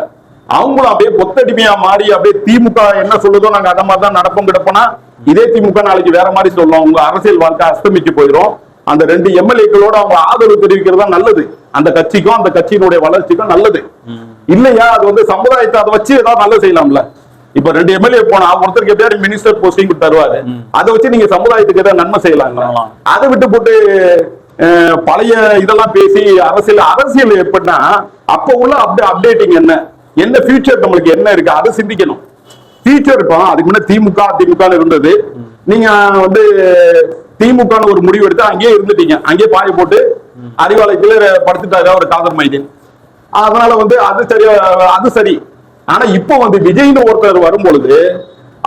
அவங்களும் அப்படியே கொத்தடிமையா மாறி அப்படியே திமுக என்ன சொல்லுதோ நாங்க அந்த மாதிரி தான் நடப்போம் கிடப்போனா, இதே திமுக நாளைக்கு வேற மாதிரி சொல்லுவோம். உங்க அரசியல் வாழ்க்கை அஸ்தமிச்சு போயிடும். அந்த 2 எம்எல்ஏக்களோட அவங்க ஆதரவு தெரிவிக்கிறது தான் நல்லது, அந்த கட்சிக்கும் அந்த கட்சியினுடைய வளர்ச்சிக்கும் நல்லது. இல்லையா அது வந்து சமுதாயத்தை அதை வச்சு ஏதாவது நல்லது செய்யலாம்ல. இப்ப 2 எம்எல்ஏ போனா ஒருத்தருக்கு எப்படியாவது மினிஸ்டர் போஸ்டிங் தருவாரு, அதை வச்சு நீங்க சமுதாயத்துக்கு ஏதாவது நன்மை செய்யலாம். அதை விட்டு போட்டு பழைய இதெல்லாம் பேசி அரசியல் எப்படின்னா அப்ப உள்ள அப்டேட்டிங் என்ன ஃபியூச்சர் நம்மளுக்கு என்ன இருக்கு அதை சிந்திக்கணும். ஃபியூச்சர் இப்போ அதுக்கு முன்னாடி திமுக இருந்தது, நீங்க வந்து திமுக ஒரு முடிவு எடுத்து அங்கேயே இருந்துட்டீங்க, அங்கேயே பாய போட்டு அறிவாலயத்துல படுத்துட்டாரு ஒரு காதர் மைதீன். அதனால வந்து அது சரி. ஆனா இப்போ வந்து விஜய்னு ஒருத்தர் வரும்பொழுது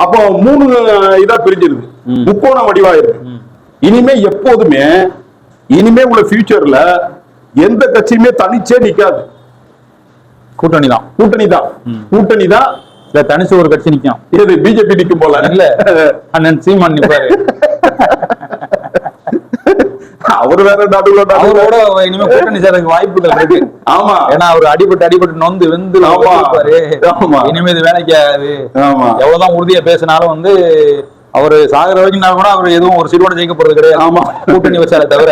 அப்போ 3 இதா பிரிஞ்சிருது, முக்கோண வடிவாயிருக்கு. இனிமே உள்ள ஃபியூச்சர்ல எந்த கட்சியுமே தனிச்சே நிக்காது, கூட்டணி தான். இல்ல தனிச்சு ஒரு கட்சி நிக்கும், இது பிஜேபி நிக்கும் போல இல்ல, அண்ணன் சீமான் நிப்பாரு. அவரு வேற அவரோட இனிமே கூட்டணி சேர்றதுக்கு வாய்ப்புகள் இருக்கு. ஆமா, ஏன்னா அவர் அடிபட்டு நொந்து வெந்து இனிமே இது வேலைக்கு ஆகாது. எவ்வளவுதான் உறுதியா பேசினாலும் வந்து அவரு சாகர வரைக்கும் கூட அவர் எதுவும் ஒரு சீட்டோட ஜெயிக்க போறது கிடையாது. ஆமா, கூட்டணி வச்சாலே தவிர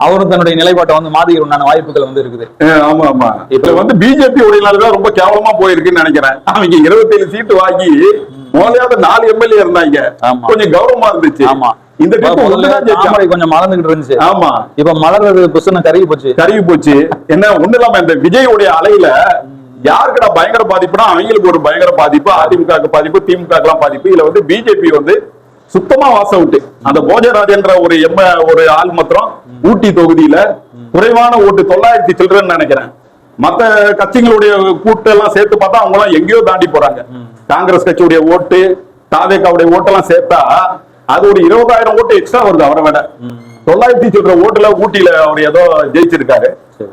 அவரும் தன்னுடைய நிலைப்பாட்டை வந்து மாறிடுறான வாய்ப்புகள் வந்து இருக்குது. ஆமா, இப்ப வந்து பிஜேபி உடையினாலதான் ரொம்ப கேவலமா போயிருக்குன்னு நினைக்கிறேன். அவங்க 27 சீட்டு வாங்கி முதலையாவது 4 எம்எல்ஏ இருந்தாங்க, கொஞ்சம் கௌரவமா இருந்துச்சு. ஆமா, இந்த கொஞ்சம் மலர்ந்துகிட்டு இருந்துச்சு. ஆமா, இப்ப மலர்றது புஷன கருகி போச்சு. என்ன ஒண்ணு இல்லாம இந்த விஜயோடைய அலையில யாருக்குடா பயங்கர பாதிப்புனா அவங்களுக்கு ஒரு பயங்கர பாதிப்பு, அதிமுக பாதிப்பு, திமுக எல்லாம் பாதிப்பு. இதுல வந்து பிஜேபி வந்து சுத்தமா வாச விட்டு அந்த போஜராஜன்ற ஒரு ஆள் மாத்திரம் ஊட்டி தொகுதியில குறைவான ஓட்டு 900 சில்ட்ரன் நினைக்கிறேன். மத்த கட்சிகளுடைய கூட்டெல்லாம் சேர்த்து பார்த்தா அவங்க எல்லாம் எங்கேயோ தாண்டி போறாங்க. காங்கிரஸ் கட்சியுடைய ஓட்டு, தாவேகாவுடைய ஓட்டெல்லாம் சேர்த்தா அது ஒரு 20,000 ஓட்டு எக்ஸ்ட்ரா வருது. அவரை விட 900 சில்ட்ர ஓட்டுல ஊட்டியில அவர் ஏதோ ஜெயிச்சிருக்காரு.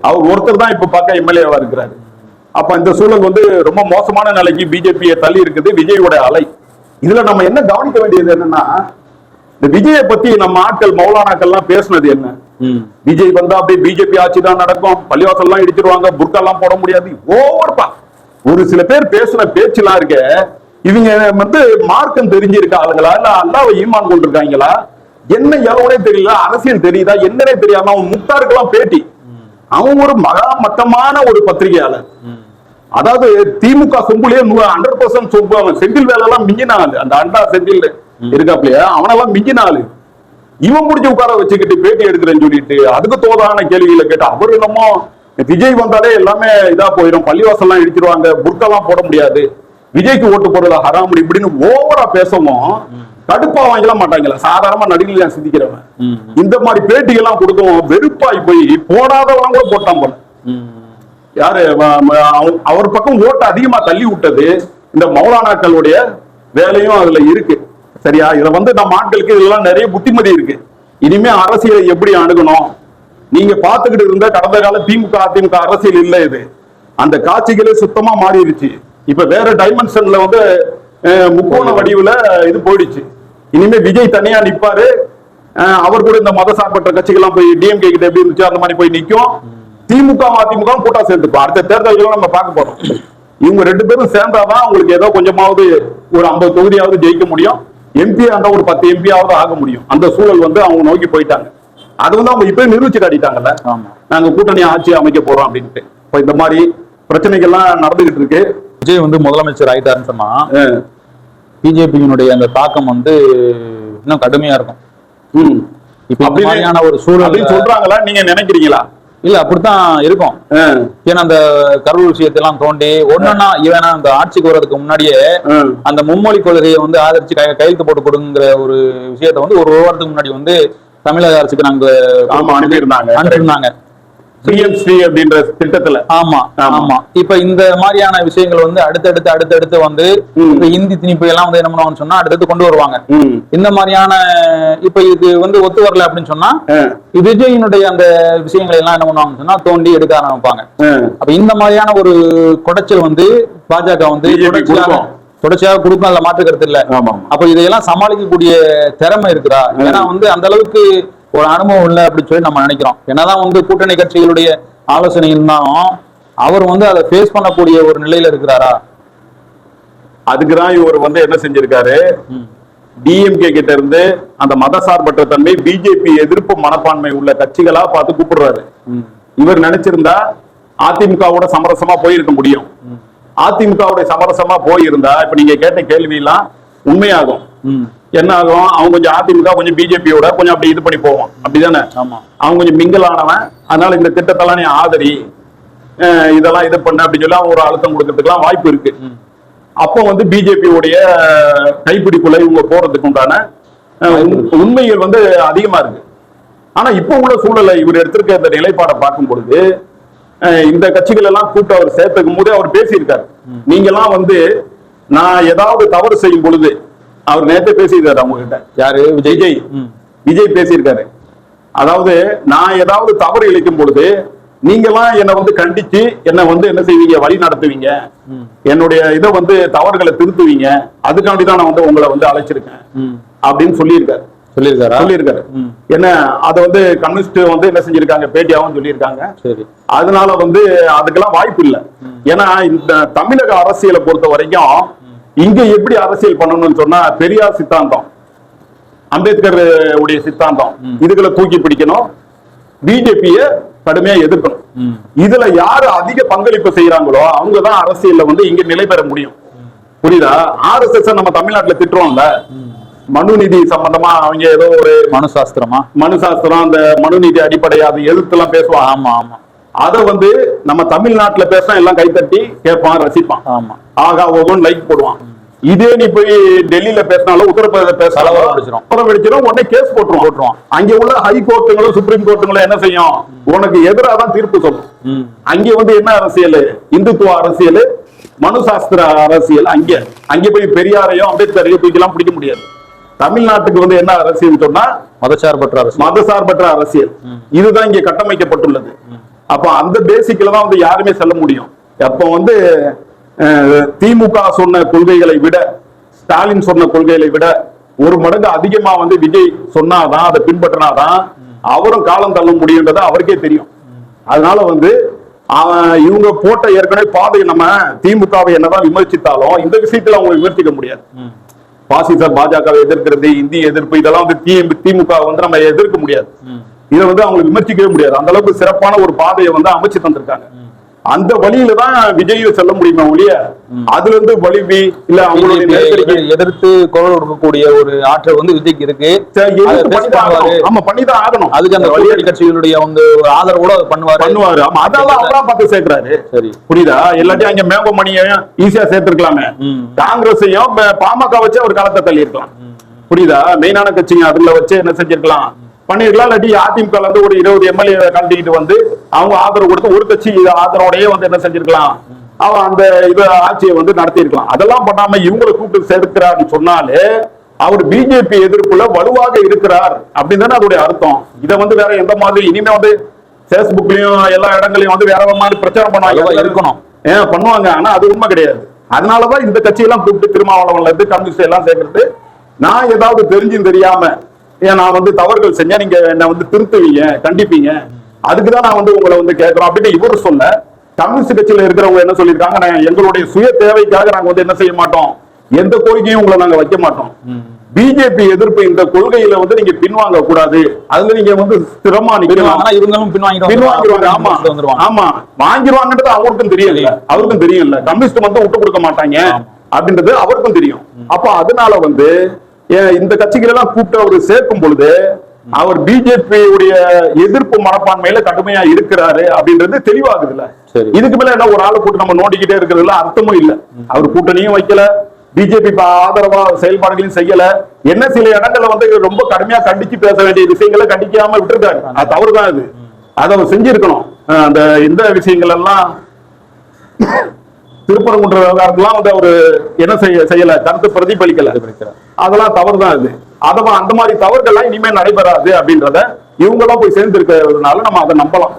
அவர் ஒருத்தர் தான் இப்ப பார்க்க எம்எல்ஏவா இருக்கிறாரு. அப்ப இந்த சூழல் வந்து ரொம்ப மோசமான நிலைக்கு பிஜேபியை தள்ளி இருக்குது விஜயோட அலை. இதுல நம்ம என்ன கவனிக்க வேண்டியது என்னன்னா, இந்த விஜயை பத்தி நம்ம ஆட்கள் மௌலானாக்கள்லாம் பேசுனது என்ன, விஜய் வந்தா அப்படியே பிஜேபி ஆட்சி தான் நடக்கும், பள்ளிவாசல் எல்லாம் இடிச்சிருவாங்க, புர்கா எல்லாம் போட முடியாது, ஓவர்பா. ஒரு சில பேர் பேசுன பேச்சுலாம் இருக்க, இவங்க வந்து மார்க்கம் தெரிஞ்சிருக்க ஆளுங்களா இல்ல அல்லாஹ்வை ஈமான் கொண்டிருக்காங்களா, என்ன எவ்வளவுனே தெரியல, அரசியல் தெரியுதா என்னன்னே தெரியாம அவன் முக்தாருக்கெல்லாம் பேட்டி. அவன் ஒரு மகா மட்டமான ஒரு பத்திரிகையாளர். அதாவது திமுக சொம்புலயே 100% சொம்பு. அவன் செந்தில் வேலை எல்லாம் மிஞ்சினாள், அந்த அண்டா செந்தில் இருக்காப்லையா அவனெல்லாம் மிஞ்சினாள். இவன் முடிஞ்சு உட்கார வச்சுக்கிட்டு பேட்டி எடுக்கிறேன்னு சொல்லிட்டு அதுக்கு தோதான கேள்விகளை கேட்டு அவர் என்னமோ விஜய் வந்தாலே எல்லாமே இதா போயிடும், பள்ளிவாசல் எல்லாம் இடிச்சிருவாங்க, புர்கெல்லாம் போட முடியாது, விஜய்க்கு ஓட்டு போடுறதா ஹராம் இப்படின்னு ஓவரா பேசவும் கடுப்பா வாங்கலாம் மாட்டாங்களா சாதாரணமா நடிகை சிந்திக்கிறவன். இந்த மாதிரி பேட்டிகள்லாம் கொடுக்கவும் வெறுப்பாய் போய் போடாதவங்க கூட போட்டான் போல. யாரு அவர் பக்கம் ஓட்டு அதிகமா தள்ளி விட்டது இந்த மௌலானாக்களுடைய வேலையும் அதுல இருக்கு. சரியா, இதுல வந்து நம்ம ஆட்களுக்கு இதெல்லாம் நிறைய புத்திமதி இருக்கு. இனிமே அரசியலை எப்படி அணுகணும், நீங்க பாத்துக்கிட்டு இருந்த கடந்த கால திமுக அதிமுக அரசியல் இல்ல இது. அந்த காட்சிகளே சுத்தமா மாறிடுச்சு. இப்ப வேற டைமென்ஷன்ல வந்து முக்கோண வடிவுல இது போயிடுச்சு. இனிமே விஜய் தனியா நிப்பாரு, அவர் கூட இந்த மத சார்பற்ற கட்சிகள்லாம் போய் டிஎம்கே கிட்ட எப்படி இருந்துச்சு அந்த மாதிரி போய் நிக்கும். திமுக அதிமுக கூட்டா சேர்ந்துப்போம். அடுத்த தேர்தல்களும் நம்ம பார்க்க போறோம். இவங்க 2 பேரும் சேர்ந்தாதான் உங்களுக்கு ஏதோ கொஞ்சமாவது ஒரு 50 தொகுதியாவது ஜெயிக்க முடியும், எம்பி அந்த ஒரு 10 எம்பியாவது ஆக முடியும். அந்த சூழல் வந்து அவங்க நோக்கி போயிட்டாங்க. அது வந்து அவங்க இப்ப நிரூபிச்சு காட்டிட்டாங்கல்ல, நாங்க கூட்டணி ஆட்சி அமைக்க போறோம் அப்படின்ட்டு. இப்ப இந்த மாதிரி பிரச்சனைகள்லாம் நடந்துகிட்டு இருக்கு. விஜய் வந்து முதலமைச்சர் ஆயிட்டாருன்னு சொன்னா பிஜேபியினுடைய அந்த தாக்கம் வந்து இன்னும் கடுமையா இருக்கும். இப்ப இந்த மாதிரியான ஒரு சூழல் சொல்றாங்களா நீங்க நினைக்கிறீங்களா? இல்ல, அப்படித்தான் இருக்கும். ஏன்னா அந்த கரூர் விஷயத்தெல்லாம் தோண்டி ஒன்னொன்னா இவன் அந்த ஆட்சிக்கு வர்றதுக்கு முன்னாடியே அந்த மும்மொழி கொள்கையை வந்து ஆதரிச்சு கையெழுத்து போட்டு கொடுங்கிற ஒரு விஷயத்த வந்து ஒரு வாரத்துக்கு முன்னாடி வந்து தமிழக அரசுக்கு நாங்க அனுப்பியிருந்தாங்க அப்படின்ற திட்டத்துல. ஆமா ஆமா. இப்ப இந்த மாதிரியான விஷயங்கள் வந்து அடுத்தடுத்து வந்து இந்தி திணிப்பு எல்லாம் வந்து என்ன பண்ணுவாங்கன்னு சொன்னா அடுத்தடுத்து கொண்டு வருவாங்க. இந்த மாதிரியான இப்ப இது வந்து ஒத்து வரல அப்படின்னு சொன்னா விஜயினுடைய அந்த விஷயங்களை எல்லாம் என்ன பண்ணுவாங்கன்னு சொன்னா தோண்டி எடுக்க ஆரம்பிப்பாங்க. அப்ப இந்த மாதிரியான ஒரு குடைச்சல் வந்து பாஜக வந்து தொடர்ச்சியாக கொடுக்கும், அதுல மாற்று கருத்து இல்ல. அப்ப இதையெல்லாம் சமாளிக்கக்கூடிய திறமை இருக்குதா? ஏன்னா வந்து அந்த அளவுக்கு ஒரு அனுபவம் இல்லை அப்படின்னு சொல்லி நம்ம நினைக்கிறோம். என்னதான் வந்து கூட்டணி கட்சிகளுடைய ஆலோசனை இருந்தாலும் அவர் வந்து அதை ஃபேஸ் பண்ணக்கூடிய ஒரு நிலையில இருக்கிறாரா? அதுக்குதான் இவர் வந்து என்ன செஞ்சிருக்காரு, டிஎம்கே கிட்ட இருந்து அந்த மதசார்பற்ற தன்மை பிஜேபி எதிர்ப்பு மனப்பான்மை உள்ள கட்சிகளா பார்த்து கூப்பிடுறாரு. இவர் நினைச்சிருந்தா அதிமுகவோட சமரசமா போயிருக்க முடியும். அதிமுகவுடைய சமரசமா போயிருந்தா இப்ப நீங்க கேட்ட கேள்வி எல்லாம் உண்மையாகும். என்ன ஆகும், அவங்க கொஞ்சம் அதிமுக கொஞ்சம் பிஜேபியோட கொஞ்சம் அப்படி இது பண்ணி போவோம், அப்படிதானே? அவங்க கொஞ்சம் மிங்கல் ஆனவன், அதனால இந்த திட்டத்தெல்லாம் நீ ஆதரி, இதெல்லாம் இது பண்ண அப்படின்னு சொல்லி அவங்க ஒரு அழுத்தம் கொடுக்கறதுக்கெல்லாம் வாய்ப்பு இருக்கு. அப்போ வந்து பிஜேபியோடைய கைப்பிடிக்குள்ள இவங்க போறதுக்கு உண்டான உண்மைகள் வந்து அதிகமா இருக்கு. ஆனா இப்ப உள்ள சூழலை இவர் எடுத்திருக்க இந்த நிலைப்பாடை பார்க்கும் பொழுது இந்த கட்சிகள் எல்லாம் கூப்பிட்டு அவர் சேர்த்துக்கும் போதே அவர் பேசியிருக்காரு. நீங்க எல்லாம் வந்து நான் ஏதாவது தவறு செய்யும் பொழுது, அவர் நேரத்தை பேசியிருக்காரு அவங்க கிட்ட. யாரு? விஜய் பேசியிருக்காரு. அதாவது நான் ஏதாவது தவறு இழைக்கும் பொழுது நீங்கெல்லாம் என்னை வந்து கண்டிச்சு என்ன வந்து என்ன செய்வீங்க, வழி நடத்துவீங்க, என்னுடைய இதை வந்து தவறுகளை திருத்துவீங்க, அதுக்காண்டிதான் நான் வந்து உங்களை வந்து அழைச்சிருக்கேன் அப்படின்னு சொல்லியிருக்காரு. என்ன அத வந்து கம்யூனிஸ்ட் வந்து என்ன செஞ்சிருக்காங்க, பேட்டியாவும் சொல்லியிருக்காங்க. அதனால வந்து அதுக்கெல்லாம் வாய்ப்பு இல்லை. ஏன்னா இந்த தமிழக அரசியலை பொறுத்த வரைக்கும் இங்க எப்படி அரசியல் பண்ணணும்னு சொன்னா பெரியார் சித்தாந்தம், அம்பேத்கர் உடைய சித்தாந்தம், இதுகளை தூக்கி பிடிக்கணும், பிஜேபியை கடுமையா எதிர்க்கணும். இதுல யாரு அதிக பங்களிப்பு செய்யறாங்களோ அவங்கதான் அரசியல்ல வந்து இங்க நிலை பெற முடியும். புரியுதா? RSS நம்ம தமிழ்நாட்டுல திட்டுறோம்ல, மனுநீதி சம்பந்தமா அவங்க ஏதோ ஒரு மனுசாஸ்திரம் அந்த மனுநீதி அடிப்படையா அது எதிர்த்து எல்லாம் பேசுவாங்க. ஆமா ஆமா. அத வந்து நம்ம தமிழ்நாட்டுல பேச எல்லாம் கைத்தட்டி கேட்பான், ரசிப்பான். ஆமா, ஆகா ஓகோன்னு லைக் போடுவான். இதே நீ போய் டெல்லியில பேசினாலும் உத்தரப்பிரதேச பேசினாலும் வெடிச்சிடும், உடனே கேஸ் போட்டுருவான். அங்க உள்ள ஹை கோர்ட்டுங்களும் சுப்ரீம் கோர்ட்டுங்களும் என்ன செய்யும், உனக்கு எதிராக தான் தீர்ப்பு சொல்லும். அங்க வந்து என்ன அரசியல், இந்துத்துவ அரசியல், மனுசாஸ்திர அரசியல். அங்க போய் பெரியாரையும் அம்பேத்கரையும் தூக்கிலாம் பிடிக்க முடியாது. தமிழ்நாட்டுக்கு வந்து என்ன அரசியல் சொன்னா மதசார்பற்ற அரசியல். இதுதான் இங்க கட்டமைக்கப்பட்டுள்ளது. அப்ப அந்த பேசிக்ல தான் வந்து யாருமே செல்ல முடியும். அப்ப வந்து திமுக சொன்ன கொள்கைகளை விட, ஸ்டாலின் சொன்ன கொள்கைகளை விட ஒரு மடங்கு அதிகமா வந்து விஜய் சொன்னாதான், அதை பின்பற்றினாதான் அவரும் காலம் தள்ள முடியும்ன்றது அவருக்கே தெரியும். அதனால வந்து இவங்க போட்ட ஏற்கனவே பாதை, நம்ம திமுகவை என்னதான் விமர்சித்தாலும் இந்த விஷயத்துல அவங்க விமர்சிக்க முடியாது. பாசிச பாஜகவை எதிர்க்கிறது, இந்திய எதிர்ப்பு, இதெல்லாம் வந்து திமுக வந்து நம்ம எதிர்க்க முடியாது. இதை வந்து அவங்களுக்கு விமர்சிக்கவே முடியாது. அந்த அளவுக்கு சிறப்பான ஒரு பாதையை வந்து அமைச்சு தந்திருக்காங்க. அந்த வழியில தான் விஜய் செல்ல முடியுமா ஒழிய அதுல இருந்து வலிவி இல்ல அவங்களுடைய எதிர்த்து குரல் கொடுக்கக்கூடிய ஒரு ஆற்றல் வந்து விஜய்க்கு இருக்கு. ஆமா, பண்ணிதான் ஆகணும். அதுக்கு அந்த வழிபாடு கட்சிகளுடைய அவங்க ஆதரவோட பண்ணுவாரு. ஆமா, அதெல்லாம் அவரா பார்த்து சேர்க்கிறாரு. சரி, புரியுதா? எல்லாத்தையும் அங்க மேகமணியையும் ஈஸியா சேர்த்திருக்கலாமே. காங்கிரஸையும் பாமக வச்சு ஒரு காலத்தை தள்ளி இருக்கலாம். புரியுதா? மெயினான கட்சிங்க அதுல வச்சு என்ன செஞ்சிருக்கலாம், பண்ணிருக்கலாம். இல்லாட்டி அதிமுக வந்து ஒரு 20 எம்எல்ஏ கழட்டிட்டு வந்து அவங்க ஆதரவு கொடுத்து ஒரு கட்சி ஆதரவோடய வந்து என்ன செஞ்சிருக்கலாம், அவன் அந்த இது ஆட்சியை வந்து நடத்தி இருக்கலாம். அதெல்லாம் பண்ணாம இவங்களை கூப்பிட்டு சேர்க்கிறார்னு சொன்னாலே அவர் பிஜேபி எதிர்ப்புல வலுவாக இருக்கிறார் அப்படின்னு தானே அதோடைய அர்த்தம். இதை வந்து வேற எந்த மாதிரி இனிமே வந்து பேஸ்புக்லயும் எல்லா இடங்களையும் வந்து வேற மாதிரி பிரச்சாரம் பண்ணுவாங்க, இருக்கணும் பண்ணுவாங்க. ஆனா அது உண்மை கிடையாது. அதனாலதான் இந்த கட்சியெல்லாம் கூப்பிட்டு திருமாவளவன்ல இருந்து கம்யூனிஸ்ட் எல்லாம் சேர்க்கறது. நான் ஏதாவது தெரிஞ்சும் தெரியாம நான் வந்து தவறுகள் செஞ்சா நீங்க என்ன வந்து திருத்துவீங்க, கண்டிப்பீங்க, அதுக்குதான் நான் வந்து உங்களை வந்து கேட்கிறோம் அப்படின்னு இவரு சொல்ல, கம்யூனிஸ்ட் கட்சியில இருக்கிறவங்க என்ன சொல்லியிருக்காங்க, எங்களுடைய சுய தேவைக்காக நாங்க வந்து என்ன செய்ய மாட்டோம், எந்த கோரிக்கையும் உங்களை நாங்க வைக்க மாட்டோம். பிஜேபி எதிர்ப்பு இந்த கொள்கையில வந்து நீங்க பின்வாங்க கூடாது, அதுல நீங்க வந்து ஸ்திரமா நிக்கணும். பின்வாங்கிடுவாங்க. ஆமா ஆமா, வாங்கிடுவாங்கன்றது அவருக்கும் தெரியல, அவருக்கும் தெரியல. கம்யூனிஸ்ட் வந்து விட்டு கொடுக்க மாட்டாங்க அப்படின்றது அவருக்கும் தெரியும். அப்ப அதனால வந்து இந்த கட்சிகள் எல்லாம் கூப்பிட்டு அவரு சேர்க்கும் பொழுது அவர் பிஜேபி உடைய எதிர்ப்பு மனப்பான்மையில கடுமையா இருக்கிறாரு அப்படின்றது தெளிவாகுதுல்ல. சரி. இதுக்கு மேல என்ன ஒரு ஆளை போட்டு நம்ம நோண்டிக்கிட்டே இருக்கிறதுல அர்த்தமும் இல்ல. அவர் கூட்டணியும் வைக்கல, பிஜேபி ஆதரவா செயல்பாடுகளையும் செய்யல. என்ன சில இடங்கள்ல வந்து ரொம்ப கடுமையா கண்டிச்சு பேச வேண்டிய விஷயங்களை கண்டிக்காம விட்டுருக்காரு. அது தவறுதான். அது அதை அவர் செஞ்சிருக்கணும். அந்த இந்த விஷயங்கள் எல்லாம் திருப்பரங்குன்ற விவகாரத்தெல்லாம் வந்து அவரு என்ன செய்யல, கருத்து பிரதிபலிக்கல. அதெல்லாம் தவறுதான். அது அந்த மாதிரி தவறுகள்லாம் இனிமேல் நடைபெறாது அப்படின்றத இவங்கெல்லாம் போய் சேர்ந்து இருக்கிறதுனால நம்ம அதை நம்பலாம்.